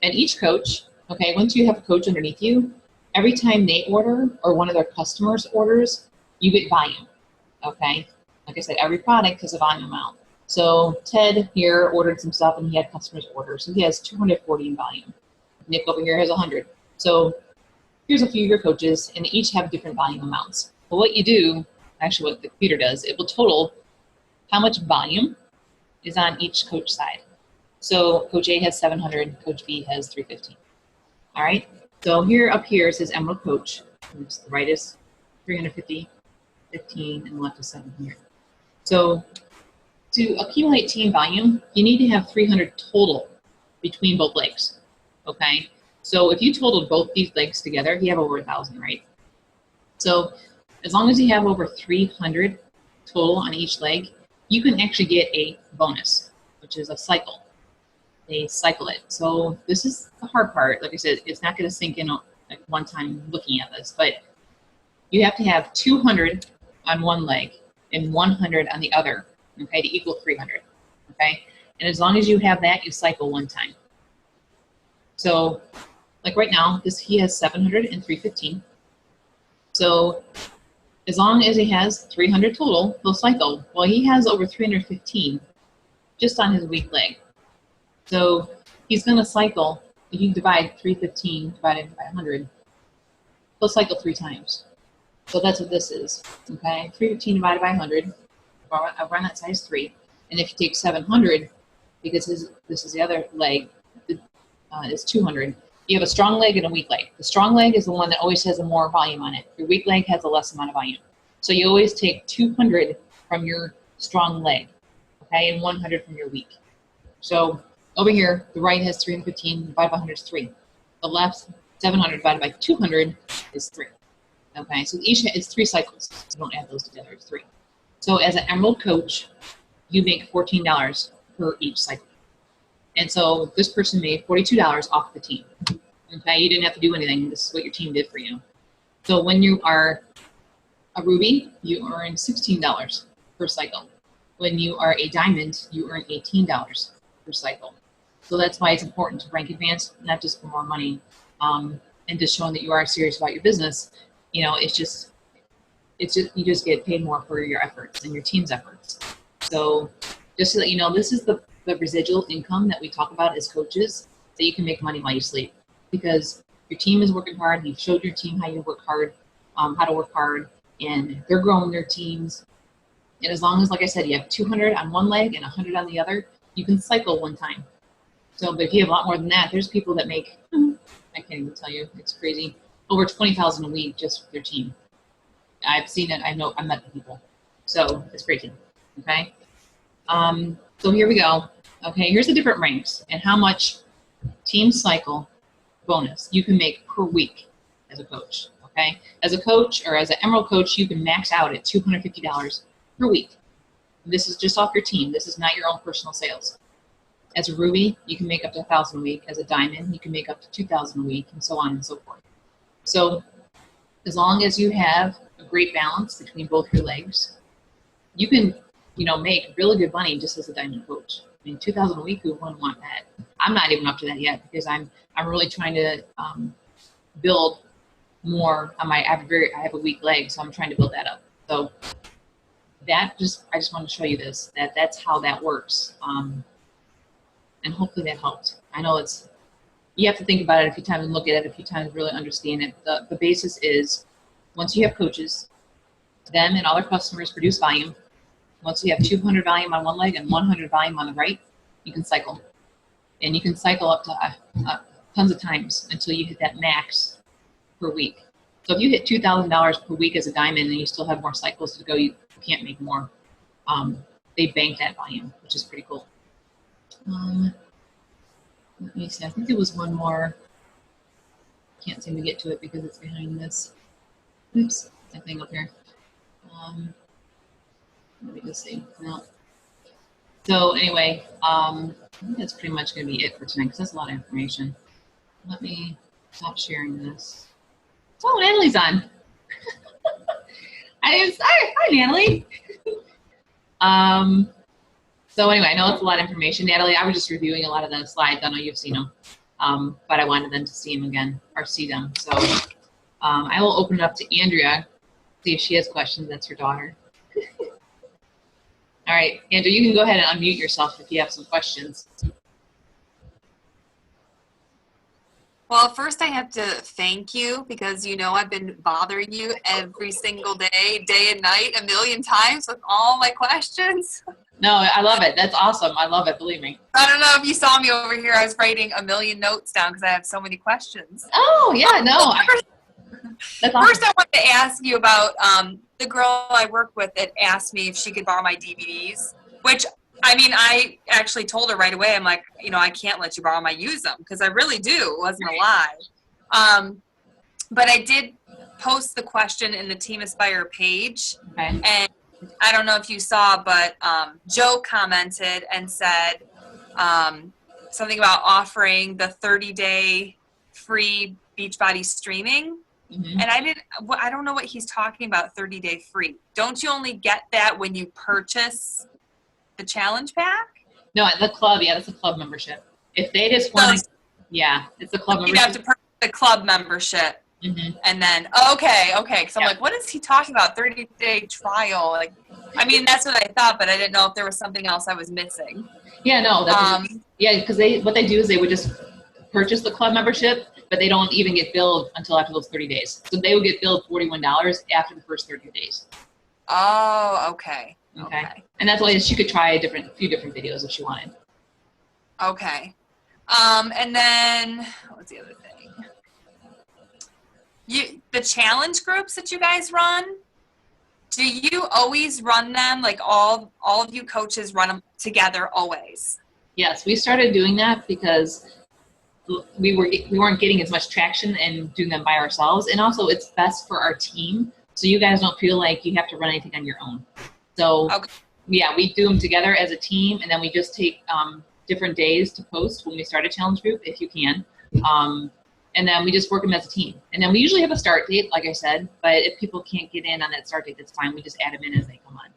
And each coach, okay, once you have a coach underneath you, every time they order or one of their customers orders, you get volume, okay? Like I said, every product has a volume amount. So Ted here ordered some stuff and he had customers order. So he has 240 in volume. Nick over here has 100. So here's a few of your coaches and they each have different volume amounts. But what you do, actually what the computer does, it will total how much volume is on each coach side. So Coach A has 700, Coach B has 315. All right, so here up here it says Emerald Coach. The right is 350, 15, and the left is 700. So to accumulate team volume, you need to have 300 total between both legs, okay? So if you totaled both these legs together, you have over 1,000, right? So as long as you have over 300 total on each leg, you can actually get a bonus, which is a cycle. They cycle it. So this is the hard part. Like I said, it's not going to sink in like one time looking at this, but you have to have 200 on one leg and 100 on the other, okay, to equal 300, okay? And as long as you have that, you cycle one time. So like right now, he has 700 and 315. So as long as he has 300 total, he'll cycle. Well, he has over 315 just on his weak leg. So he's going to cycle. If you divide 315 divided by 100, he'll cycle 3 times. So that's what this is, okay? 315 divided by 100, I'll run that size 3. And if you take 700, because this is the other leg, is 200. You have a strong leg and a weak leg. The strong leg is the one that always has a more volume on it. Your weak leg has a less amount of volume. So you always take 200 from your strong leg, okay, and 100 from your weak. So over here, the right has 315 divided by 100 is 3. The left, 700 divided by 200 is 3. Okay, so each is 3 cycles. So don't add those together, it's 3. So as an Emerald coach, you make $14 per each cycle. And so this person made $42 off the team. Okay, you didn't have to do anything. This is what your team did for you. So when you are a ruby, you earn $16 per cycle. When you are a diamond, you earn $18 per cycle. So that's why it's important to rank advanced, not just for more money, and just showing that you are serious about your business. You know, it's just you just get paid more for your efforts and your team's efforts. So just to let you know, this is the residual income that we talk about as coaches, that you can make money while you sleep, because your team is working hard. You've showed your team how you work hard, how to work hard, and they're growing their teams. And as long as, like I said, you have 200 on one leg and 100 on the other, you can cycle one time. So, but if you have a lot more than that, there's people that make, I can't even tell you, it's crazy, over 20,000 a week just for their team. I've seen it. I met the people. So it's crazy. Okay. So here we go. Okay. Here's the different ranks and how much team cycle bonus you can make per week as a coach. Okay. As a coach or as an Emerald coach, you can max out at $250 per week. This is just off your team. This is not your own personal sales. As a ruby, you can make up to 1,000 a week. As a diamond, you can make up to 2,000 a week, and so on and so forth. So as long as you have a great balance between both your legs, you can, make really good money just as a diamond coach. I mean, 2,000 a week, who wouldn't want that? I'm not even up to that yet because I'm really trying to build more on I have a weak leg, so I'm trying to build that up. So I just want to show you this, that's how that works. And hopefully that helped. I know you have to think about it a few times and look at it a few times, really understand it. The basis is, once you have coaches, them and all their customers produce volume. Once you have 200 volume on one leg and 100 volume on the right, you can cycle. And you can cycle up to tons of times until you hit that max per week. So if you hit $2,000 per week as a diamond and you still have more cycles to go, you can't make more. They bank that volume, which is pretty cool. Let me see, I think there was one more. Can't seem to get to it because it's behind this. Oops, that thing up here. Let me just see. No. So anyway, I think that's pretty much going to be it for tonight because that's a lot of information. Let me stop sharing this. Oh, Natalie's on. Hi, Natalie. So anyway, I know it's a lot of information. Natalie, I was just reviewing a lot of the slides. I know you've seen them, but I wanted them to see them again, or see them. So I will open it up to Andrea, see if she has questions. That's her daughter. All right, Andrea, you can go ahead and unmute yourself if you have some questions. Well, first I have to thank you because I've been bothering you every single day, day and night, a million times with all my questions. No, I love it. That's awesome. I love it. Believe me. I don't know if you saw me over here. I was writing a million notes down because I have so many questions. Oh, yeah, no. That's awesome. First, I wanted to ask you about the girl I work with that asked me if she could borrow my DVDs, which, I mean, I actually told her right away, I'm like, I can't let you borrow them. I use them because I really do. It wasn't a lie. But I did post the question in the Team Aspire page. Okay. And I don't know if you saw, but Joe commented and said something about offering the 30-day free Beachbody streaming. Mm-hmm. And I don't know what he's talking about, 30-day free. Don't you only get that when you purchase the challenge pack? No, the club, yeah, that's a club membership. If they just want to, yeah, it's a club You'd membership. have to purchase the club membership. Mm-hmm. And then, okay. Because I'm like, what is he talking about? 30-day trial. Like, I mean, that's what I thought, but I didn't know if there was something else I was missing. Yeah, no, because what they do is they would just purchase the club membership, but they don't even get billed until after those 30 days. So they would get billed $41 after the first 30 days. Oh, okay. Okay. And that's why she could try a few different videos if she wanted. Okay. And then, what was the other thing? The challenge groups that you guys run, do you always run them, like all of you coaches run them together always? Yes, we started doing that because we weren't getting as much traction and doing them by ourselves, and also it's best for our team, so you guys don't feel like you have to run anything on your own. So okay. Yeah, we do them together as a team, and then we just take different days to post when we start a challenge group, if you can. And then we just work them as a team. And then we usually have a start date, like I said, but if people can't get in on that start date, that's fine. We just add them in as they come on.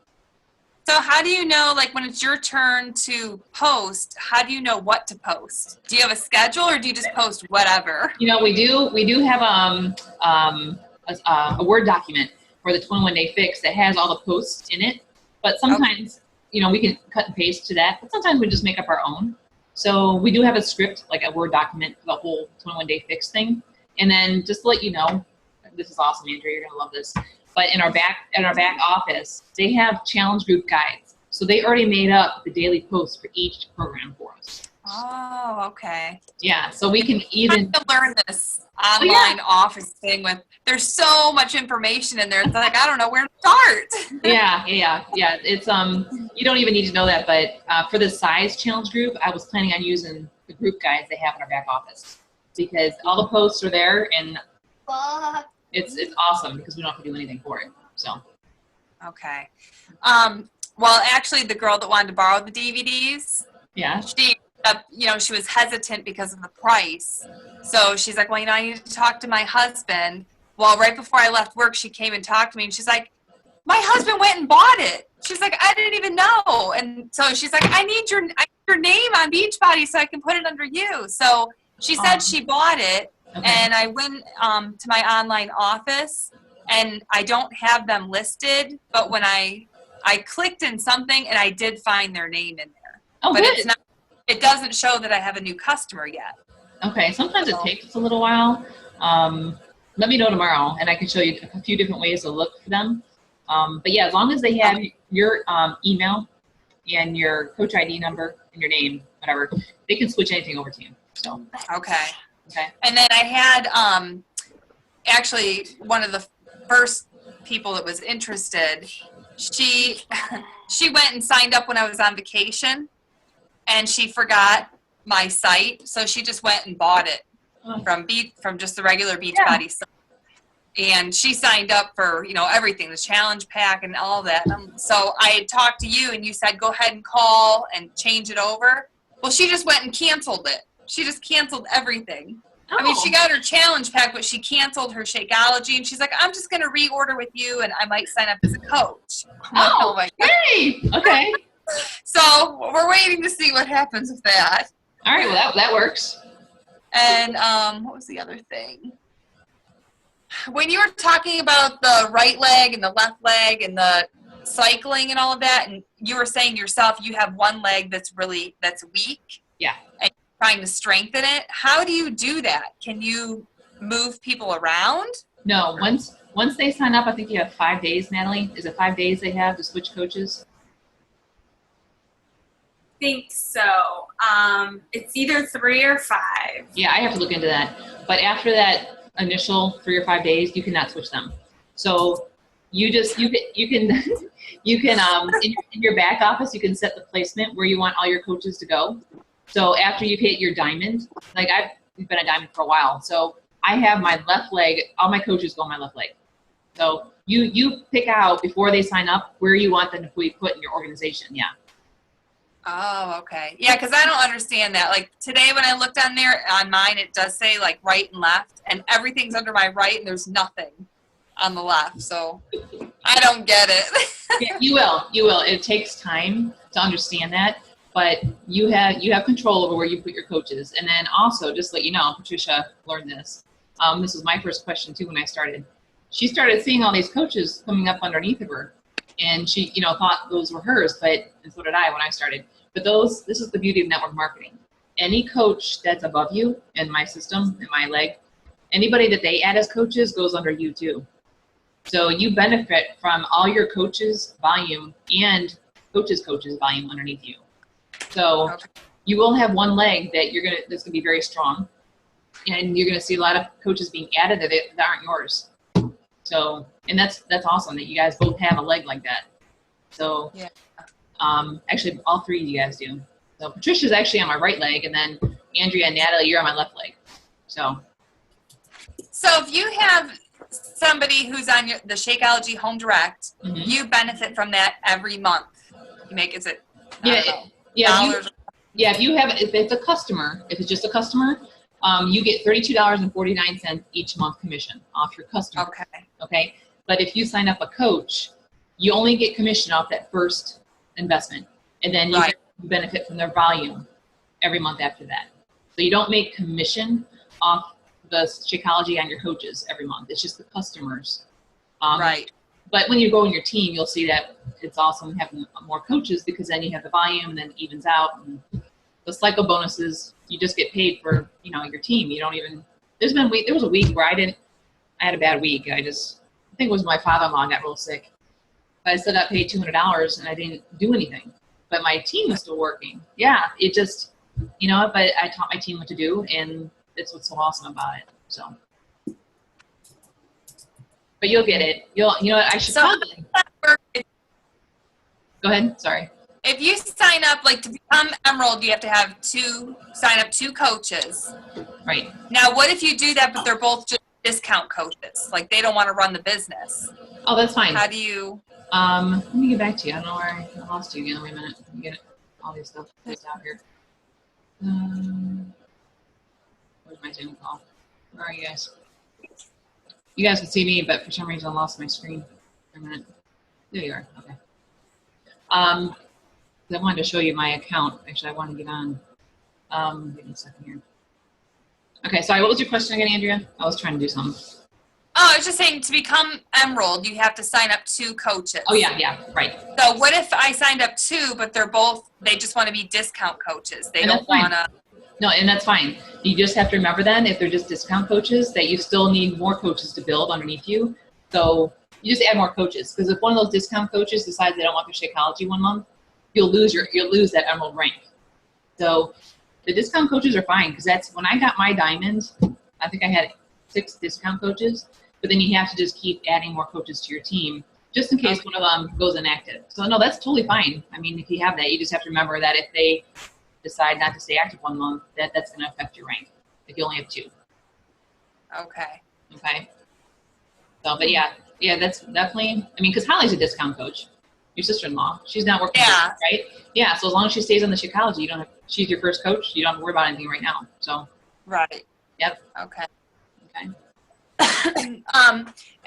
So how do you know, like when it's your turn to post, how do you know what to post? Do you have a schedule or do you just post whatever? We do have a Word document for the 21-day fix that has all the posts in it. But sometimes, we can cut and paste to that. But sometimes we just make up our own. So we do have a script, like a Word document for the whole 21-day fix thing. And then just to let you know, this is awesome, Andrea, you're gonna love this. But in our back office, they have challenge group guides. So they already made up the daily posts for each program for us. Oh, okay. Yeah, so we can even to learn this online office thing with. There's so much information in there. It's like I don't know where to start. Yeah. It's you don't even need to know that, but for the size challenge group, I was planning on using the group guides they have in our back office because all the posts are there and it's awesome because we don't have to do anything for it. So. Okay. Well, actually, the girl that wanted to borrow the DVDs. Yeah. She was hesitant because of the price. So she's like, well, I need to talk to my husband. Well, right before I left work, she came and talked to me and she's like, my husband went and bought it. She's like, I didn't even know. And so she's like, I need your name on Beachbody so I can put it under you. So she said she bought it. Okay. And I went to my online office and I don't have them listed. But when I clicked in something and I did find their name in there. Oh, but good. It doesn't show that I have a new customer yet. Okay, sometimes it takes a little while. Let me know tomorrow, and I can show you a few different ways to look for them. But yeah, as long as they have your email and your coach ID number and your name, whatever, they can switch anything over to you. So. Okay. Okay. And then I had actually one of the first people that was interested. She went and signed up when I was on vacation. And she forgot my site, so she just went and bought it from just the regular Beachbody site. And she signed up for everything, the challenge pack and all that. So I had talked to you, and you said go ahead and call and change it over. Well, she just went and canceled it. She just canceled everything. I mean, she got her challenge pack, but she canceled her Shakeology, and she's like, I'm just going to reorder with you, and I might sign up as a coach. Oh my God. Hey, okay. So we're waiting to see what happens with that. All right, well that works. And what was the other thing? When you were talking about the right leg and the left leg and the cycling and all of that, and you were saying yourself you have one leg that's weak. Yeah. And you're trying to strengthen it. How do you do that? Can you move people around? No. Once they sign up, I think you have 5 days, Natalie. Is it 5 days they have to switch coaches? Think so. It's either 3 or 5. Yeah, I have to look into that. But after that, initial 3 or 5 days, you cannot switch them. So you can in your back office, you can set the placement where you want all your coaches to go. So after you've hit your diamond, like I've been a diamond for a while, so I have my left leg, all my coaches go on my left leg. So you pick out before they sign up where you want them to be put in your organization. Yeah. Oh, okay. Yeah, because I don't understand that. Like today when I looked on there, on mine, it does say like right and left, and everything's under my right, and there's nothing on the left. So I don't get it. Yeah, you will. It takes time to understand that, but you have control over where you put your coaches. And then also, just to let you know, Patricia learned this. This was my first question too when I started. She started seeing all these coaches coming up underneath of her, and she, thought those were hers, and so did I when I started. But this is the beauty of network marketing. Any coach that's above you in my system, in my leg, anybody that they add as coaches goes under you too. So you benefit from all your coaches' volume and coaches' volume underneath you. So you will have one leg that's gonna be very strong, and you're gonna see a lot of coaches being added that aren't yours. So, and that's awesome that you guys both have a leg like that. So, yeah. Actually, all three of you guys do. So Patricia's actually on my right leg, and then Andrea and Natalie, you're on my left leg. So if you have somebody who's on the Shakeology Home Direct, you benefit from that every month. You make if it's a customer, if it's just a customer, you get $32.49 each month commission off your customer. Okay. But if you sign up a coach, you only get commission off that first investment, and then you benefit from their volume every month after that. So you don't make commission off the Shakeology on your coaches every month. It's just the customers. But when you go in your team, you'll see that it's awesome having more coaches, because then you have the volume and then it evens out. And the cycle bonuses, you just get paid for, your team. You don't even, there was a week where I had a bad week. I think it was my father-in-law got real sick. But I still got paid $200 and I didn't do anything. But my team was still working. Yeah, it just, but I taught my team what to do, and that's what's so awesome about it. So, but you'll get it. I should probably. Go ahead. Sorry. If you sign up, like to become Emerald, you have to sign up 2 coaches. Right. Now, what if you do that, but they're both just discount coaches? Like they don't want to run the business. Oh, that's fine. How do you? Let me get back to you. I don't know where I lost you again. Wait a minute. Let me get all these stuff placed out here. Where's my Zoom call? Where are you guys? You guys can see me, but for some reason I lost my screen for a minute. There you are. Okay. I wanted to show you my account. Actually, I want to get on. Give me a second here. Okay, sorry. What was your question again, Andrea? I was trying to do something. Oh, I was just saying, to become Emerald, you have to sign up 2 coaches. Oh, yeah, right. So what if I signed up 2, but they just want to be discount coaches? They don't want to. No, and that's fine. You just have to remember then, if they're just discount coaches, that you still need more coaches to build underneath you. So you just add more coaches, because if one of those discount coaches decides they don't want their Shakeology one month, you'll lose that Emerald rank. So the discount coaches are fine, because that's when I got my diamond. I think I had 6 discount coaches, but then you have to just keep adding more coaches to your team, just in case one of them goes inactive. So no, that's totally fine. I mean, if you have that, you just have to remember that if they decide not to stay active one month, that's going to affect your rank if you only have 2. Okay. So, but yeah, that's definitely, because Holly's a discount coach, your sister-in-law. She's not working, right? Yeah, so as long as she stays on the Shakeology, she's your first coach, you don't have to worry about anything right now. So. Right. Yep. Okay.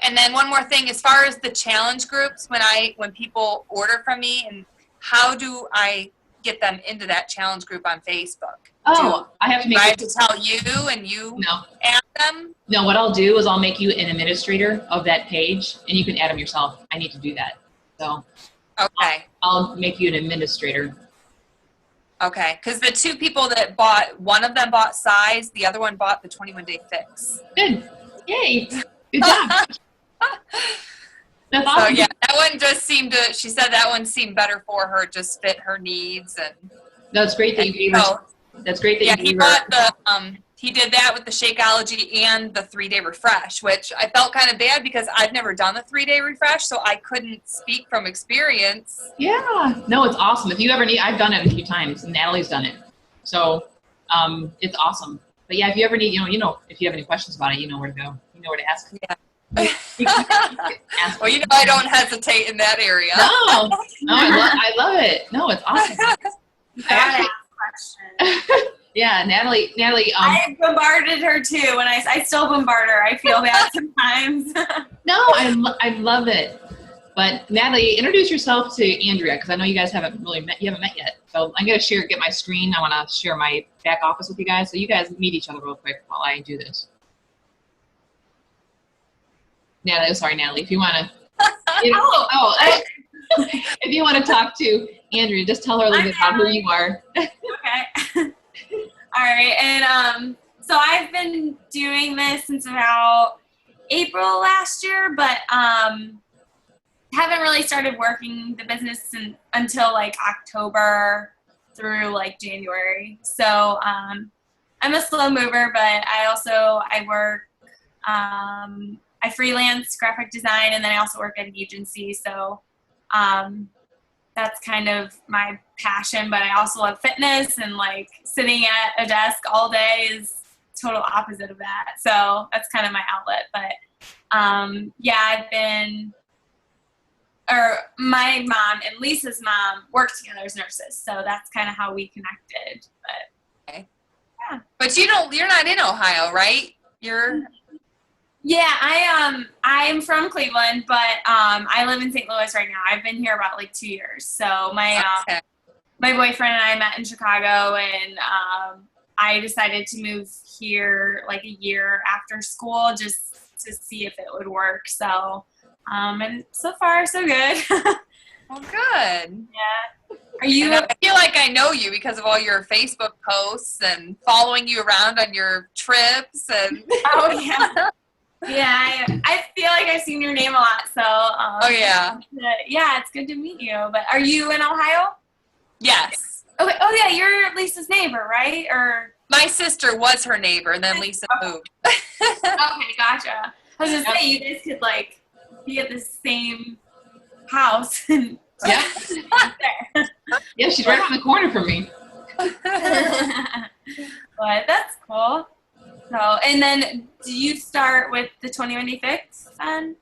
And then one more thing, as far as the challenge groups, when people order from me, and how do I get them into that challenge group on Facebook? Oh, I have to tell you, and you add them? No, what I'll do is I'll make you an administrator of that page, and you can add them yourself. I need to do that. So okay, I'll make you an administrator. Okay, because the 2 people that bought, one of them bought size, the other one bought the 21-day fix. Good. Yay. Good job. That's awesome. So yeah, that one just she said that one seemed better for her, just fit her needs. And no, it's great that you gave her That's great that Yeah, you he gave her. bought he did that with the Shakeology and the 3-day refresh, which I felt kind of bad because I've never done the 3-day refresh, so I couldn't speak from experience. Yeah, no, it's awesome. If you ever need, I've done it a few times, and Natalie's done it, so it's awesome. But yeah, if you ever need, if you have any questions about it, you know where to go. You know where to ask. Yeah. You can ask Well, I don't hesitate in that area. No, I love it. No, it's awesome. Gotta ask questions. Yeah, Natalie. I bombarded her too, and I still bombard her. I feel bad sometimes. No, I love it. But Natalie, introduce yourself to Andrea, because I know you guys haven't met yet. So I'm gonna get my screen. I want to share my back office with you guys, so you guys meet each other real quick while I do this. Natalie, if you want to. If you want to talk to Andrea, just tell her a little bit about who you are. Okay. All right, and so I've been doing this since about April last year, but haven't really started working the business until like October through like January. So I'm a slow mover, but I work, I freelance graphic design, and then I also work at an agency. So that's kind of my passion, but I also love fitness, and like sitting at a desk all day is total opposite of that. So that's kind of my outlet. But yeah, my mom and Lisa's mom work together as nurses. So that's kind of how we connected. But Okay. Yeah. But you're not in Ohio, right? Yeah, I'm from Cleveland, but I live in St. Louis right now. I've been here about like 2 years. So my boyfriend and I met in Chicago, and I decided to move here like a year after school just to see if it would work. So and so far so good. Well, good. Yeah. Are you? And I feel like I know you because of all your Facebook posts and following you around on your trips and. Oh yeah. Yeah, I feel like I've seen your name a lot, so. Oh yeah. Yeah, it's good to meet you. But are you in Ohio? Yes. Okay. Oh yeah, you're Lisa's neighbor, right? Or. My sister was her neighbor, and then Lisa moved. Okay, gotcha. I was gonna say you guys could like be at the same house. And Yeah. Yeah, she's right around the corner from me. But that's cool. So, and then do you start with the 21 Day Fix then?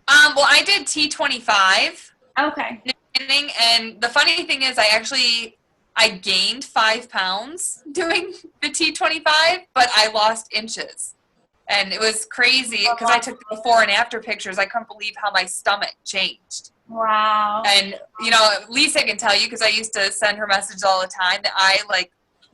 Well, I did T25 Okay. and the funny thing is I gained 5 pounds doing the T25, but I lost inches. And it was crazy because I took the before and after pictures. I couldn't believe how my stomach changed. Wow. And, Lisa can tell you because I used to send her messages all the time that I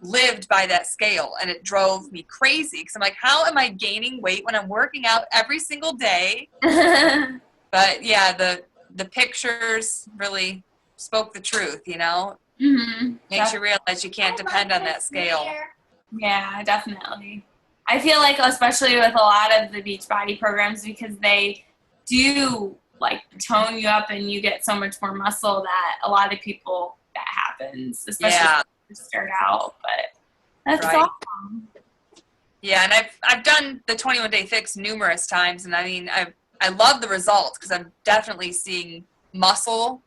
lived by that scale, and it drove me crazy because I'm like, how am I gaining weight when I'm working out every single day? But yeah, the pictures really spoke the truth, Mm-hmm. Makes you realize you can't depend on that scale. Yeah, definitely. I feel like especially with a lot of the Beachbody programs, because they do like tone you up and you get so much more muscle that a lot of people that happens, especially when you start out. But that's awesome. Yeah, and I've done the 21 Day Fix numerous times, and I mean I love the results because I'm definitely seeing muscle,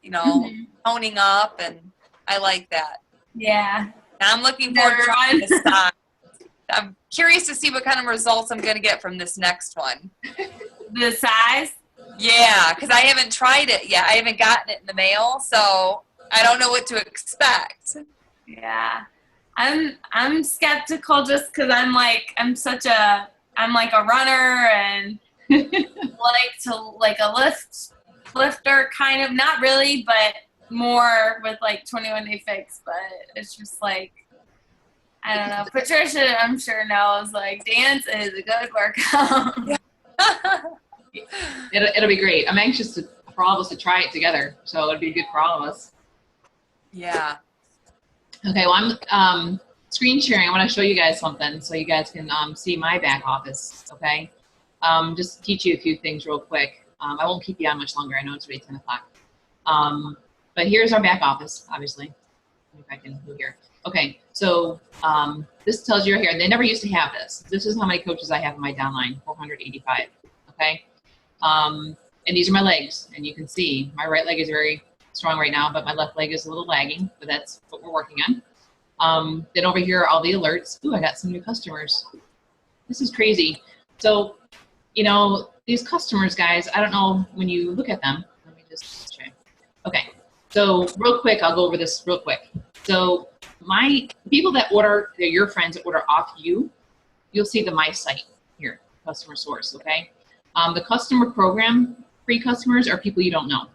toning up, and I like that. Yeah. And I'm looking forward to trying this size. I'm curious to see what kind of results I'm going to get from this next one. The size? Yeah, because I haven't tried it yet. I haven't gotten it in the mail, so I don't know what to expect. Yeah. I'm skeptical just because I'm like a runner and like a lifter kind of, not really, but more with like 21 Day Fix, but it's just like, I don't know. Patricia, I'm sure knows, like, dance is a good workout. It'll be great. I'm anxious for all of us to try it together, so it'll be good for all of us. Yeah. Okay, well, I'm screen sharing. I want to show you guys something so you guys can see my back office, okay? Just teach you a few things real quick. I won't keep you on much longer. I know it's already 10 o'clock. But here's our back office, obviously. If I can move here. Okay, so this tells you right here, they never used to have this. This is how many coaches I have in my downline, 485, okay? And these are my legs, and you can see my right leg is very strong right now, but my left leg is a little lagging, but that's what we're working on. Then over here are all the alerts. Ooh, I got some new customers. This is crazy. So, you know, these customers, guys, I don't know when you look at them. Let me just check. Okay, so real quick, I'll go over this real quick. So my people that order, they're your friends that order off you, you'll see the My Site here, customer source, okay? The customer program, free customers are people you don't know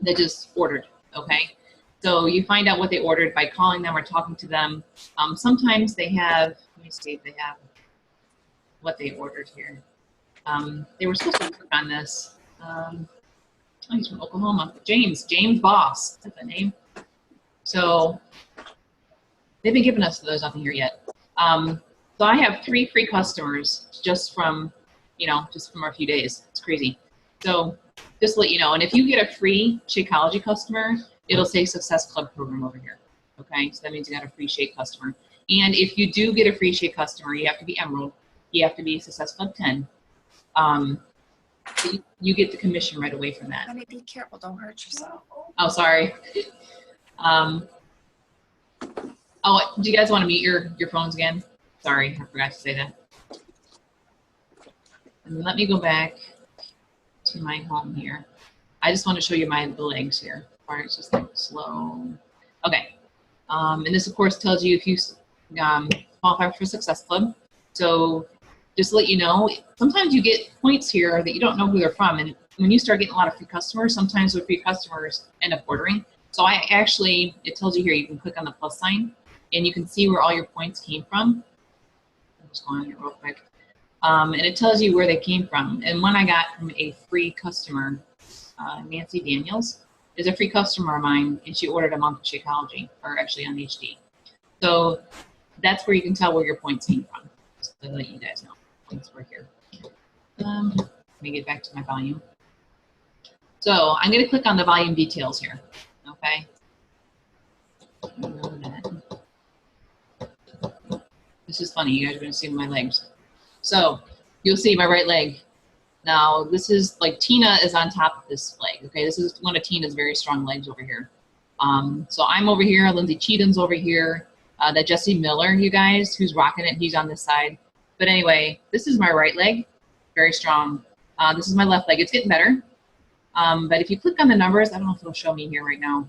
that just ordered, okay? So you find out what they ordered by calling them or talking to them. Sometimes they have, let me see if they have what they ordered here. They were supposed to click on this. Oh, he's from Oklahoma. James Boss, is that the name? So they've been giving us those nothing here yet. So I have 3 free customers just from, you know, just from a few days. It's crazy. So just to let you know, and if you get a free Shakeology customer, it'll say Success Club program over here. Okay, so that means you got a free Shake customer. And if you do get a free Shake customer, you have to be Emerald. You have to be Success Club 10. You get the commission right away from that. Honey, be careful. Don't hurt yourself. Oh, sorry. Oh, do you guys want to mute your phones again? Sorry, I forgot to say that. And let me go back to my home here. I just want to show you the legs here. Sorry, it's just like slow. Okay. And this, of course, tells you if you qualify for Success Club. So just to let you know, sometimes you get points here that you don't know who they're from. And when you start getting a lot of free customers, sometimes the free customers end up ordering. So I actually, it tells you here, you can click on the plus sign and you can see where all your points came from. I'm just going on here real quick. And it tells you where they came from. And one I got from a free customer, Nancy Daniels, is a free customer of mine, and she ordered a month of Shakeology, or actually on HD. So that's where you can tell where your points came from, just to let you guys know. Thanks for here. Let me get back to my volume. So I'm going to click on the volume details here, okay? This is funny. You guys are going to see my legs. So you'll see my right leg. Now this is like Tina is on top of this leg. Okay, this is one of Tina's very strong legs over here. So I'm over here. Lindsay Cheatham's over here. That Jesse Miller, you guys, who's rocking it, he's on this side. But anyway, this is my right leg, very strong. This is my left leg. It's getting better. But if you click on the numbers, I don't know if it'll show me here right now,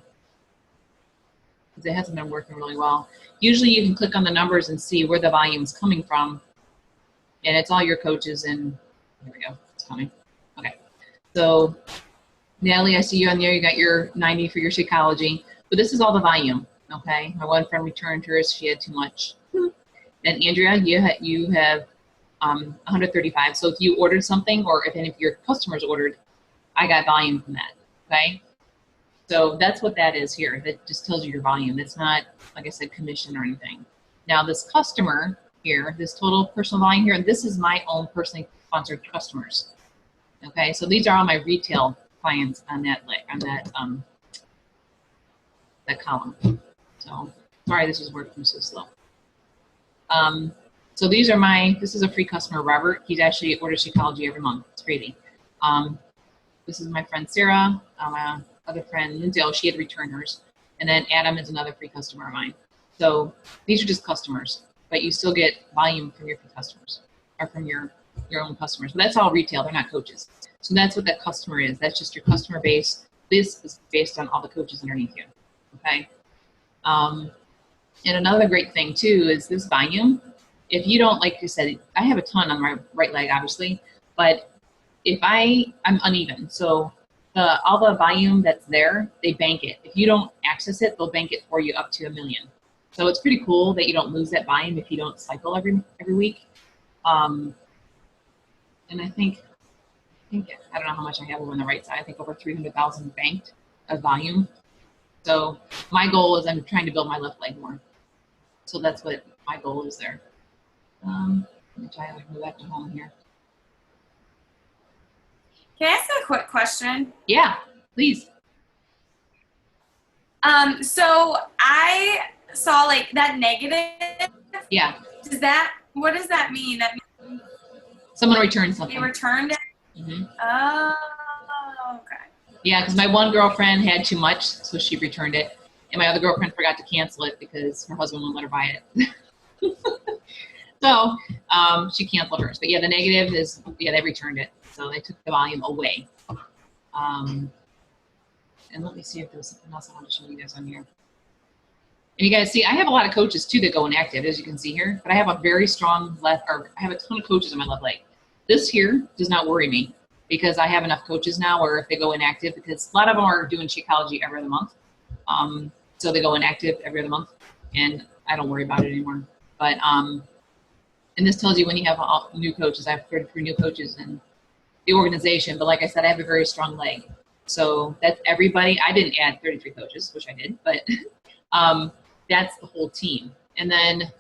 because it hasn't been working really well. Usually you can click on the numbers and see where the volume's coming from. And it's all your coaches, and there we go, it's coming. Okay, so Natalie, I see you on there. You got your 90 for your Shakeology, but this is all the volume. Okay, my one friend returned hers; she had too much. And Andrea, you have 135. So if you ordered something, or if any of your customers ordered, I got volume from that. Okay, so that's what that is here. That just tells you your volume. It's not, like I said, commission or anything. Now this customer here, this total personal volume here, and this is my own personally sponsored customers. Okay, so these are all my retail clients on that that column. So sorry, this is working so slow. So these are this is a free customer, Robert. He's actually orders Shakeology every month. It's crazy. This is my friend Sarah, my other friend Lindsay. Oh, she had returned hers. And then Adam is another free customer of mine. So these are just customers, but you still get volume from your free customers, or from your own customers. But that's all retail, they're not coaches. So that's what that customer is. That's just your customer base. This is based on all the coaches underneath you, okay? And another great thing too is this volume. If you don't, like I said, I have a ton on my right leg, obviously, but if I'm uneven. So all the volume that's there, they bank it. If you don't access it, they'll bank it for you up to 1 million. So it's pretty cool that you don't lose that volume if you don't cycle every week. And I think I don't know how much I have over on the right side. I think over 300,000 banked of volume. So my goal is I'm trying to build my left leg more. So that's what my goal is there. Let me try to move back to home here. Can I ask a quick question? Yeah, please. So saw like that negative. Yeah. What does that mean? That means Someone returned they something. returned it? Hmm. Oh, okay. Yeah, because my one girlfriend had too much, so she returned it. And my other girlfriend forgot to cancel it because her husband wouldn't let her buy it. So she canceled hers. But yeah, the negative is, yeah, they returned it. So they took the volume away. And let me see if there's something else I want to show you guys on here. And you guys see, I have a lot of coaches too that go inactive, as you can see here. But I have a very strong left, or I have a ton of coaches on my left leg. This here does not worry me because I have enough coaches now where if they go inactive, because a lot of them are doing Shakeology every other month. So they go inactive every other month, and I don't worry about it anymore. But and this tells you when you have new coaches. I have 33 new coaches in the organization, but like I said, I have a very strong leg. So that's everybody. I didn't add 33 coaches, which I did, but that's the whole team. And then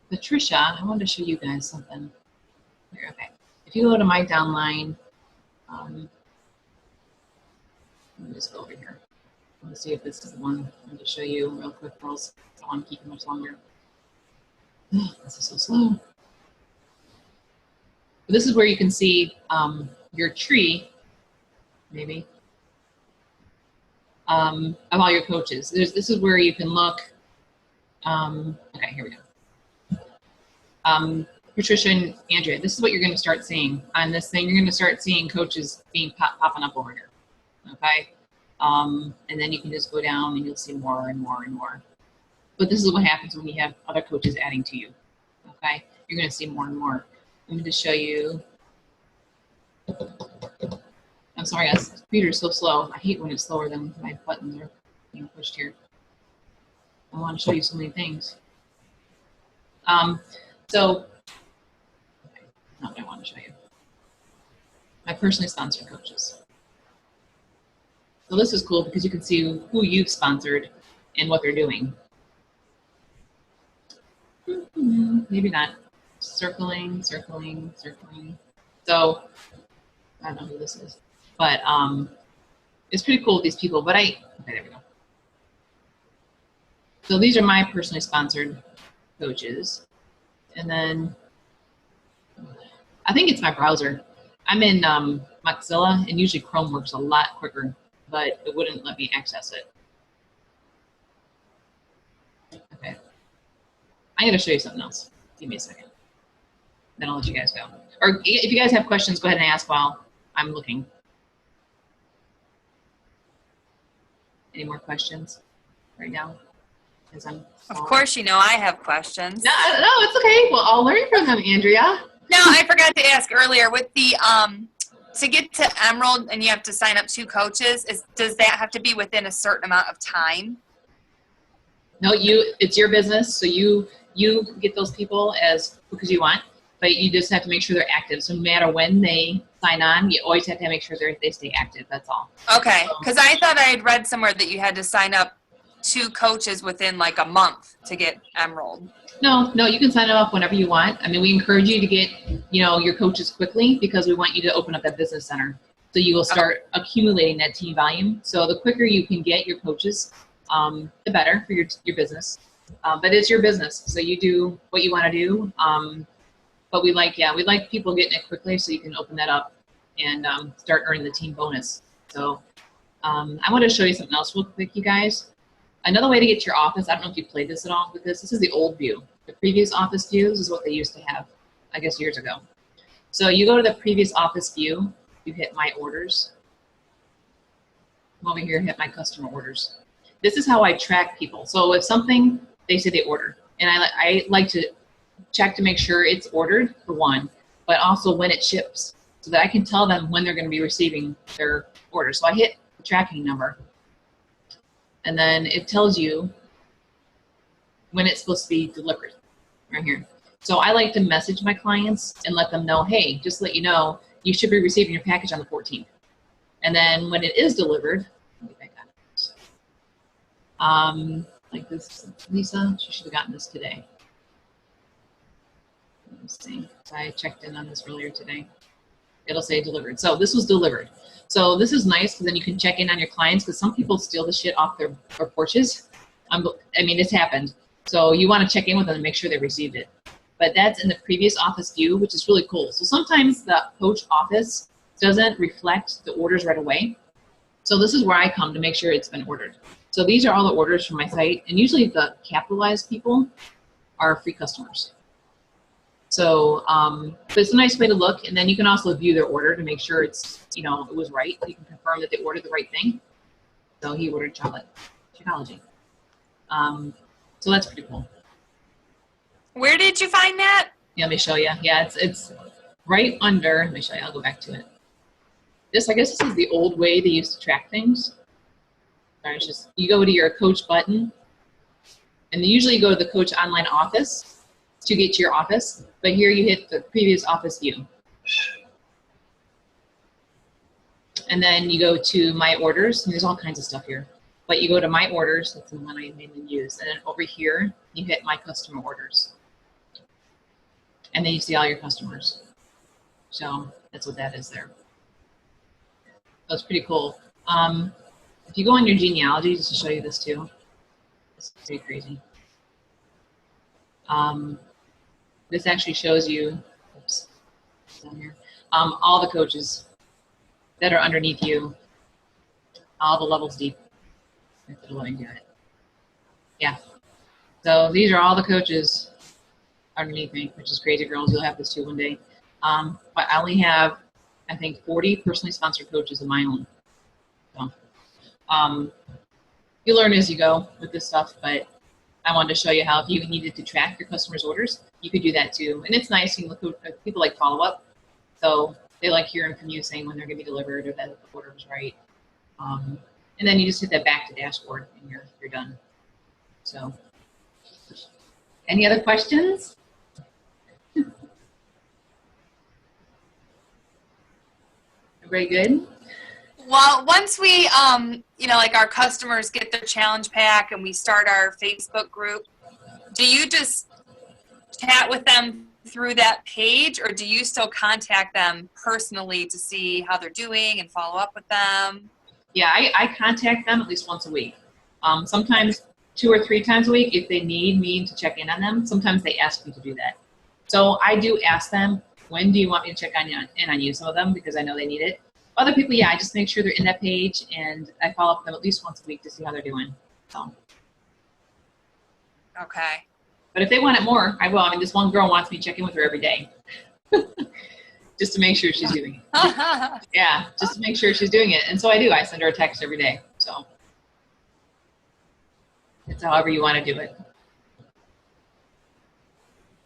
Patricia, I wanted to show you guys something. Here, okay. If you go to my downline, let me just go over here. Let's see if this is the one I want to show you real quick, girls. I don't want to keep it much longer. This is so slow. But this is where you can see your tree, maybe, of all your coaches. This is where you can look. Okay, here we go. Patricia and Andrea, this is what you're going to start seeing on this thing. You're going to start seeing coaches being popping up over here. Okay. And then you can just go down and you'll see more and more and more. But this is what happens when you have other coaches adding to you. Okay. You're going to see more and more. I'm going to show you. I'm sorry, guys. The computer's so slow. I hate when it's slower than my buttons are being pushed here. I want to show you so many things. So, okay, not what I want to show you. My personally sponsored coaches. So this is cool because you can see who you've sponsored and what they're doing. Maybe not. Circling, circling, circling. So, I don't know who this is. But it's pretty cool with these people. But okay, there we go. So these are my personally sponsored coaches. And then I think it's my browser. I'm in Mozilla, and usually Chrome works a lot quicker, but it wouldn't let me access it. Okay. I'm going to show you something else. Give me a second. Then I'll let you guys go. Or if you guys have questions, go ahead and ask while I'm looking. Any more questions right now? Of course, you know I have questions. No, it's okay. Well, I'll learn from them, Andrea. No, I forgot to ask earlier with the to get to Emerald and you have to sign up 2 coaches. Does that have to be within a certain amount of time? No, it's your business, so you get those people as because you want, but you just have to make sure they're active. So no matter when they sign on, you always have to make sure they stay active. That's all. Okay, because I thought I had read somewhere that you had to sign up 2 coaches within like a month to get Emerald. No, you can sign them up whenever you want. I mean, we encourage you to get, your coaches quickly because we want you to open up that business center. So you will start accumulating that team volume. So the quicker you can get your coaches, the better for your business. But it's your business, so you do what you want to do. But we like people getting it quickly so you can open that up and start earning the team bonus. So I want to show you something else real quick, you guys. Another way to get to your office, I don't know if you played this at all with this. This is the old view. The previous office views is what they used to have, I guess, years ago. So you go to the previous office view, you hit my orders. Come over here, hit my customer orders. This is how I track people. So if something, they say they ordered. And I like to check to make sure it's ordered, for one, but also when it ships so that I can tell them when they're going to be receiving their order. So I hit the tracking number. And then it tells you when it's supposed to be delivered, right here. So I like to message my clients and let them know, hey, just to let you know, you should be receiving your package on the 14th. And then when it is delivered, let me back up. Like this, Lisa, she should have gotten this today. Let's see, so I checked in on this earlier today. It'll say delivered. So this was delivered. So this is nice because then you can check in on your clients because some people steal the shit off their porches. I mean, it's happened. So you want to check in with them and make sure they received it. But that's in the previous office view, which is really cool. So sometimes the coach office doesn't reflect the orders right away. So this is where I come to make sure it's been ordered. So these are all the orders from my site, and usually the capitalized people are free customers. So but it's a nice way to look, and then you can also view their order to make sure it's, you know, it was right. You can confirm that they ordered the right thing. So he ordered chocolate, Shakeology. So that's pretty cool. Where did you find that? Yeah, let me show you. Yeah, it's right under. Let me show you. I'll go back to it. I guess this is the old way they used to track things. Sorry, it's just you go to your coach button, and then usually you go to the coach online office to get to your office. But here you hit the previous office view, and then you go to my orders. And there's all kinds of stuff here, but you go to my orders. That's the one I mainly use, and then over here you hit my customer orders. And then you see all your customers. So that's what that is there. That's pretty cool. If you go on your genealogy, just to show you this too, this is pretty crazy. This actually shows you, oops, down here, all the coaches that are underneath you, all the levels deep. Yeah. So these are all the coaches underneath me, which is crazy, girls. You'll have this too one day. But I only have, I think, 40 personally sponsored coaches of my own. So, you learn as you go with this stuff, but I wanted to show you how if you needed to track your customers' orders, you could do that too. And it's nice, you know, people like follow up. So they like hearing from you saying when they're going to be delivered or that the order was right. And then you just hit that back to dashboard and you're done. So, any other questions? Very good. Well, once we, you know, like our customers get their challenge pack and we start our Facebook group, do you just chat with them through that page, or do you still contact them personally to see how they're doing and follow up with them? Yeah, I contact them at least once a week. Sometimes 2 or 3 times a week if they need me to check in on them. Sometimes they ask me to do that. So I do ask them, when do you want me to check in on you? Some of them, because I know they need it. Other people, yeah, I just make sure they're in that page, and I follow up with them at least once a week to see how they're doing. So. Okay. But if they want it more, I will. I mean, this one girl wants me to check in with her every day. Just to make sure she's doing it. Yeah, just to make sure she's doing it. And so I do. I send her a text every day. So it's however you want to do it.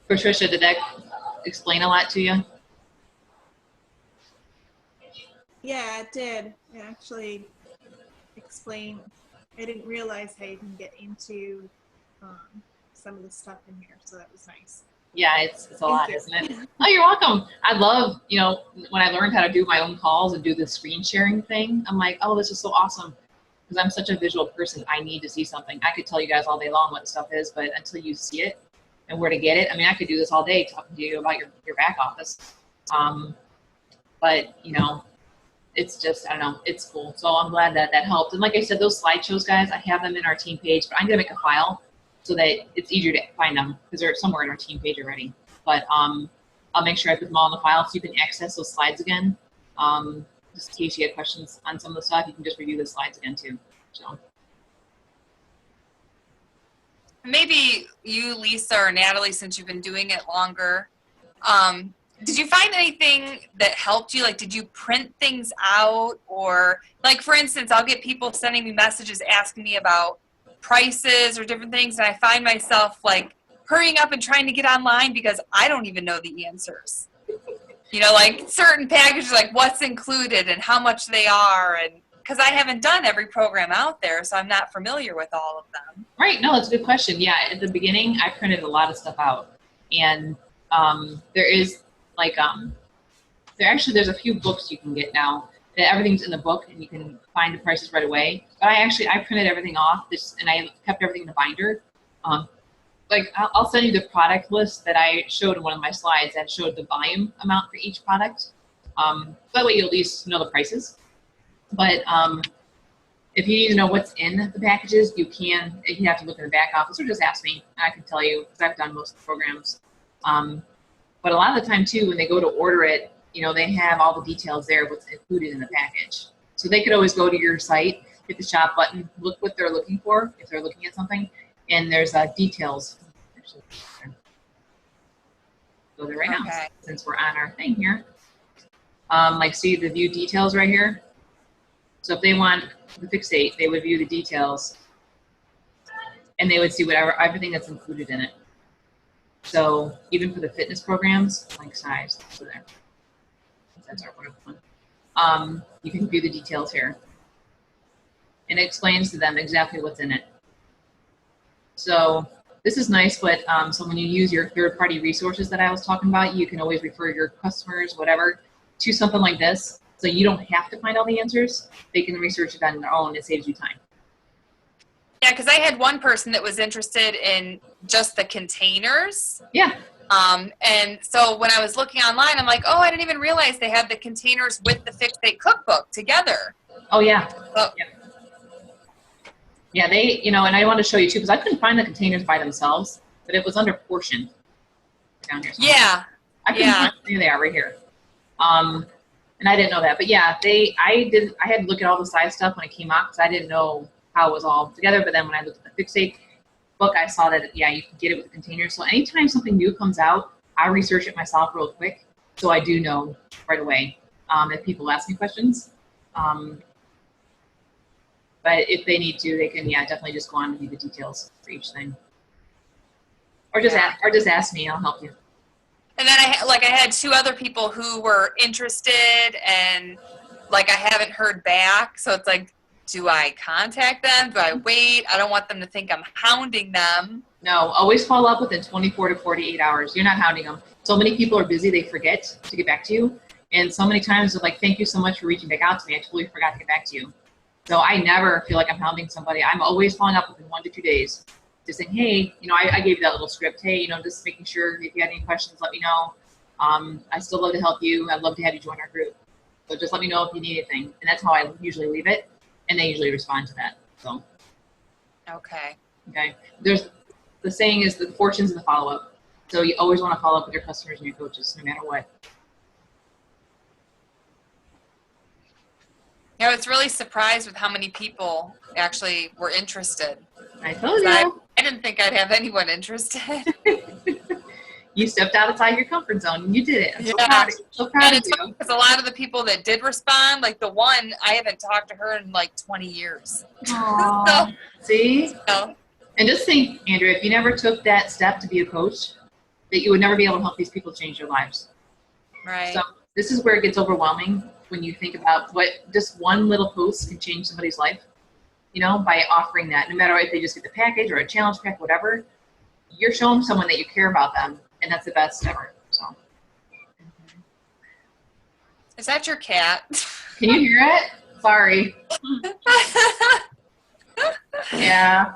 Patricia, did that explain a lot to you? Yeah, it did. It actually explained. I didn't realize how you can get into some of the stuff in here, so that was nice. Yeah, it's a lot, isn't it? Oh, you're welcome. I love, you know, when I learned how to do my own calls and do the screen sharing thing, I'm like, oh, this is so awesome. Because I'm such a visual person, I need to see something. I could tell you guys all day long what stuff is, but until you see it and where to get it, I mean, I could do this all day talking to you about your back office. But, you know, it's just, I don't know, it's cool. So I'm glad that that helped. And like I said, those slideshows, guys, I have them in our team page, but I'm going to make a file so that it's easier to find them because they're somewhere in our team page already. But I'll make sure I put them all in the file so you can access those slides again. Just in case you have questions on some of the stuff, you can just review the slides again too. So. Maybe you, Lisa, or Natalie, since you've been doing it longer, did you find anything that helped you? Like, did you print things out? Or, like, for instance, I'll get people sending me messages asking me about prices or different things, and I find myself, like, hurrying up and trying to get online because I don't even know the answers. You know, like, certain packages, like, what's included and how much they are, and because I haven't done every program out there, so I'm not familiar with all of them. Right. No, that's a good question. Yeah, at the beginning, I printed a lot of stuff out. And there is, like, there's a few books you can get now that everything's in the book and you can find the prices right away. But I printed everything off and I kept everything in a binder. Like, I'll send you the product list that I showed in one of my slides that showed the volume amount for each product. That way you'll at least know the prices. But If you need to know what's in the packages, you have to look in the back office or just ask me. I can tell you because I've done most of the programs. But a lot of the time too, when they go to order it, they have all the details there, what's included in the package. So they could always go to your site, hit the shop button, look what they're looking for if they're looking at something, and there's details. Actually, go there right now since we're on our thing here. Like see the view details right here. So if they want the fixate, they would view the details, and they would see everything that's included in it. So even for the fitness programs, like size, so there. That's our one. You can view the details here, and it explains to them exactly what's in it. So this is nice, but so when you use your third-party resources that I was talking about, you can always refer your customers, whatever, to something like this. So you don't have to find all the answers. They can research it on their own. It saves you time. Yeah, because I had one person that was interested in just the containers. Yeah. And so when I was looking online, I'm like, oh, I didn't even realize they had the containers with the Fixate cookbook together. Oh, yeah. So, Yeah, they, and I want to show you too, because I couldn't find the containers by themselves, but it was under portion down here somewhere. Yeah. I couldn't find, here they are right here. And I didn't know that, but yeah, I had to look at all the size stuff when it came out because I didn't know how it was all together. But then when I looked at the Fixate book, I saw that, yeah, you can get it with the containers. So anytime something new comes out, I research it myself real quick. So I do know right away if people ask me questions. But if they need to, they can, yeah, definitely just go on and view the details for each thing. Or just ask me, I'll help you. And then I had two other people who were interested, and I haven't heard back. So it's like, do I contact them? Do I wait? I don't want them to think I'm hounding them. No, always follow up within 24 to 48 hours. You're not hounding them. So many people are busy, they forget to get back to you. And so many times they're like, thank you so much for reaching back out to me. I totally forgot to get back to you. So I never feel like I'm hounding somebody. I'm always following up within 1 to 2 days. Just saying, hey, I gave you that little script. Hey, just making sure if you had any questions, let me know. I still love to help you. I'd love to have you join our group. So just let me know if you need anything. And that's how I usually leave it. And they usually respond to that. So. Okay. The saying is the fortune's in the follow-up. So you always want to follow up with your customers and your coaches, no matter what. I was really surprised with how many people actually were interested. I told you. I didn't think I'd have anyone interested. You stepped outside your comfort zone and you did it. I'm so proud and of it's you. funny because a lot of the people that did respond, like the one, I haven't talked to her in 20 years. Aww. See? So, and just think, Andrea, if you never took that step to be a coach, that you would never be able to help these people change their lives. right. So this is where it gets overwhelming when you think about what just one little post can change somebody's life, by offering that. No matter if they just get the package or a challenge pack, whatever, you're showing someone that you care about them, and that's the best ever. So. Is that your cat? Can you hear it? Sorry. Yeah.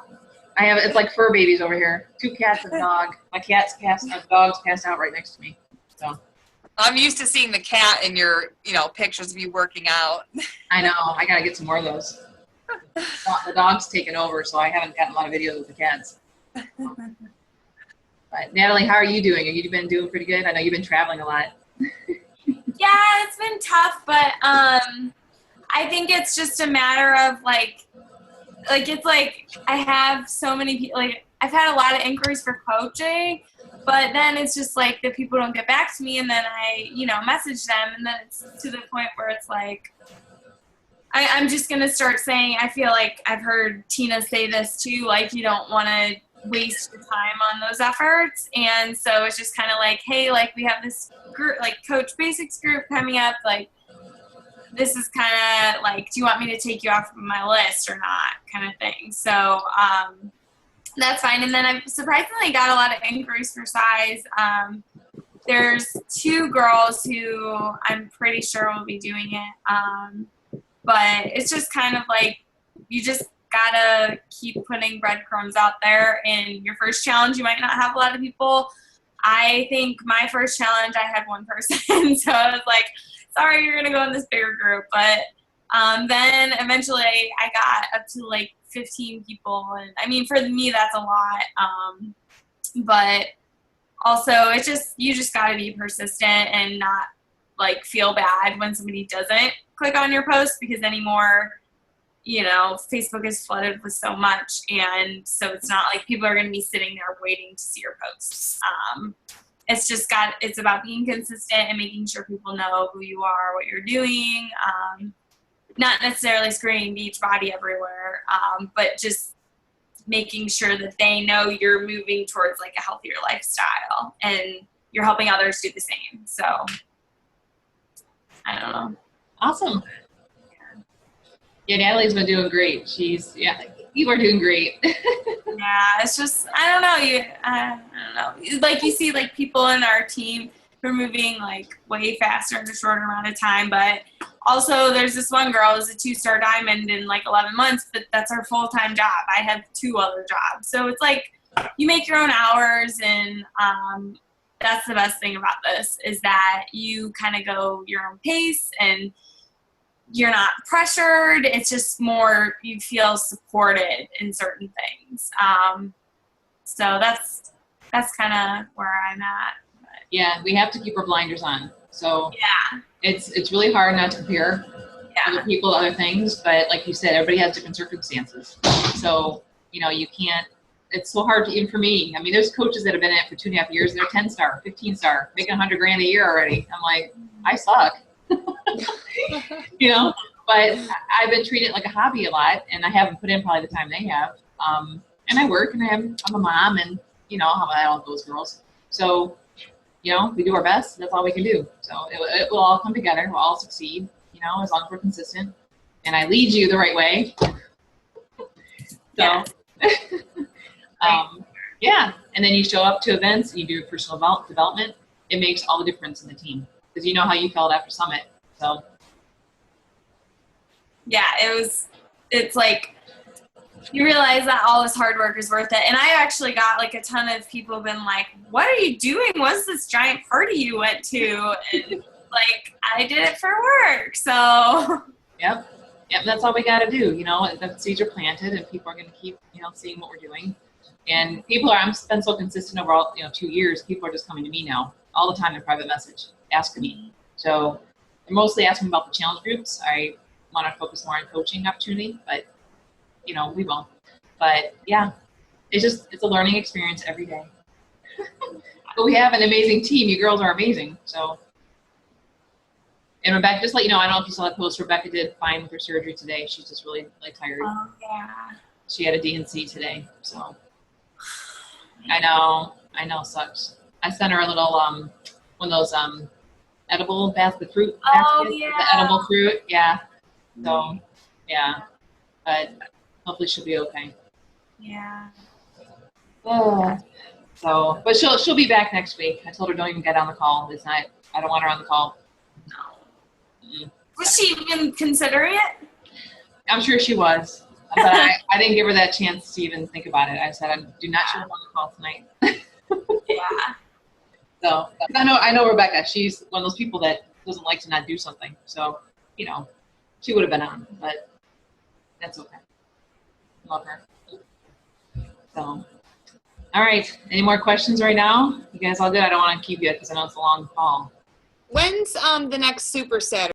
I have, it's like fur babies over here. 2 cats and a dog. My dog's passed out right next to me. So. I'm used to seeing the cat in your, pictures of you working out. I know. I got to get some more of those. The dog's taken over, so I haven't gotten a lot of videos with the cats. But Natalie, how are you doing? Have you been doing pretty good? I know you've been traveling a lot. Yeah, it's been tough, but I think it's just a matter of it's like I have so many people, I've had a lot of inquiries for coaching, but then it's just like the people don't get back to me, and then I, message them, and then it's to the point where it's like, I'm just going to start saying, I feel like I've heard Tina say this too, you don't want to waste your time on those efforts. And so it's just kind of like, hey, we have this group, Coach Basics group coming up, this is kind of do you want me to take you off of my list or not, kind of thing. So that's fine. And then I've surprisingly got a lot of inquiries for size. There's 2 girls who I'm pretty sure will be doing it. But it's just kind of you just gotta keep putting breadcrumbs out there. In your first challenge, you might not have a lot of people. I think my first challenge, I had 1 person. So I was like, sorry, you're gonna go in this bigger group. But Then eventually I got up to like 15 people. And I mean, for me, that's a lot. But also you just got to be persistent and not like feel bad when somebody doesn't click on your post, because anymore, Facebook is flooded with so much. And so it's not like people are going to be sitting there waiting to see your posts. It's about being consistent and making sure people know who you are, what you're doing. Not necessarily screaming beach body everywhere, but just making sure that they know you're moving towards like a healthier lifestyle and you're helping others do the same. So I don't know. Awesome. Yeah, Natalie's been doing great. You are doing great. Yeah, it's just, I don't know. Like you see like people in our team who are moving like way faster in a shorter amount of time, but also there's this one girl who's a 2-star diamond in like 11 months, but that's her full-time job. I have 2 other jobs. So it's like you make your own hours, and that's the best thing about this, is that you kind of go your own pace and you're not pressured. It's just more, you feel supported in certain things. So that's kind of where I'm at. But Yeah, we have to keep our blinders on. So yeah. it's really hard not to compare other people, other things, but like you said, everybody has different circumstances. So, you can't, it's so hard to, even for me. I mean, there's coaches that have been in it for 2.5 years, and they're 10-star, 15-star, making $100,000 a year already. I'm like, I suck. But I've been treating it like a hobby a lot, and I haven't put in probably the time they have. And I work, and I'm a mom, and how about all those girls. So, we do our best. That's all we can do. So it will all come together. We'll all succeed, as long as we're consistent. And I lead you the right way. So, yeah. And then you show up to events, and you do personal development. It makes all the difference in the team, because you know how you felt after Summit. So. Yeah, it's like you realize that all this hard work is worth it. And I actually got like a ton of people been like, what are you doing? What's this giant party you went to? And like, I did it for work. So Yep, that's all we got to do. The seeds are planted, and people are going to keep, seeing what we're doing. And I'm been so consistent over all, 2 years. People are just coming to me now all the time in private message, asking me. So they're mostly asking about the challenge groups. I want to focus more on coaching opportunity, but we will. But yeah, it's a learning experience every day. But we have an amazing team. You girls are amazing. So, and Rebecca, just let you know, I don't know if you saw that post. Rebecca did fine with her surgery today. She's just really tired. oh yeah. She had a DNC today, so I know, sucks. I sent her a little one of those edible fruit baskets. Oh, yeah. The edible fruit, yeah. So yeah, but hopefully she'll be okay. Yeah. So, but she'll be back next week. I told her don't even get on the call. I don't want her on the call. No. Mm-mm. Was she even considering it? I'm sure she was, but I didn't give her that chance to even think about it. I said, I do not show up on the call tonight. Yeah. So I know Rebecca. She's one of those people that doesn't like to not do something. So, she would have been on, but that's okay. Love her. So, all right. Any more questions right now? You guys all good? I don't want to keep you because I know it's a long call. When's the next Super Saturday?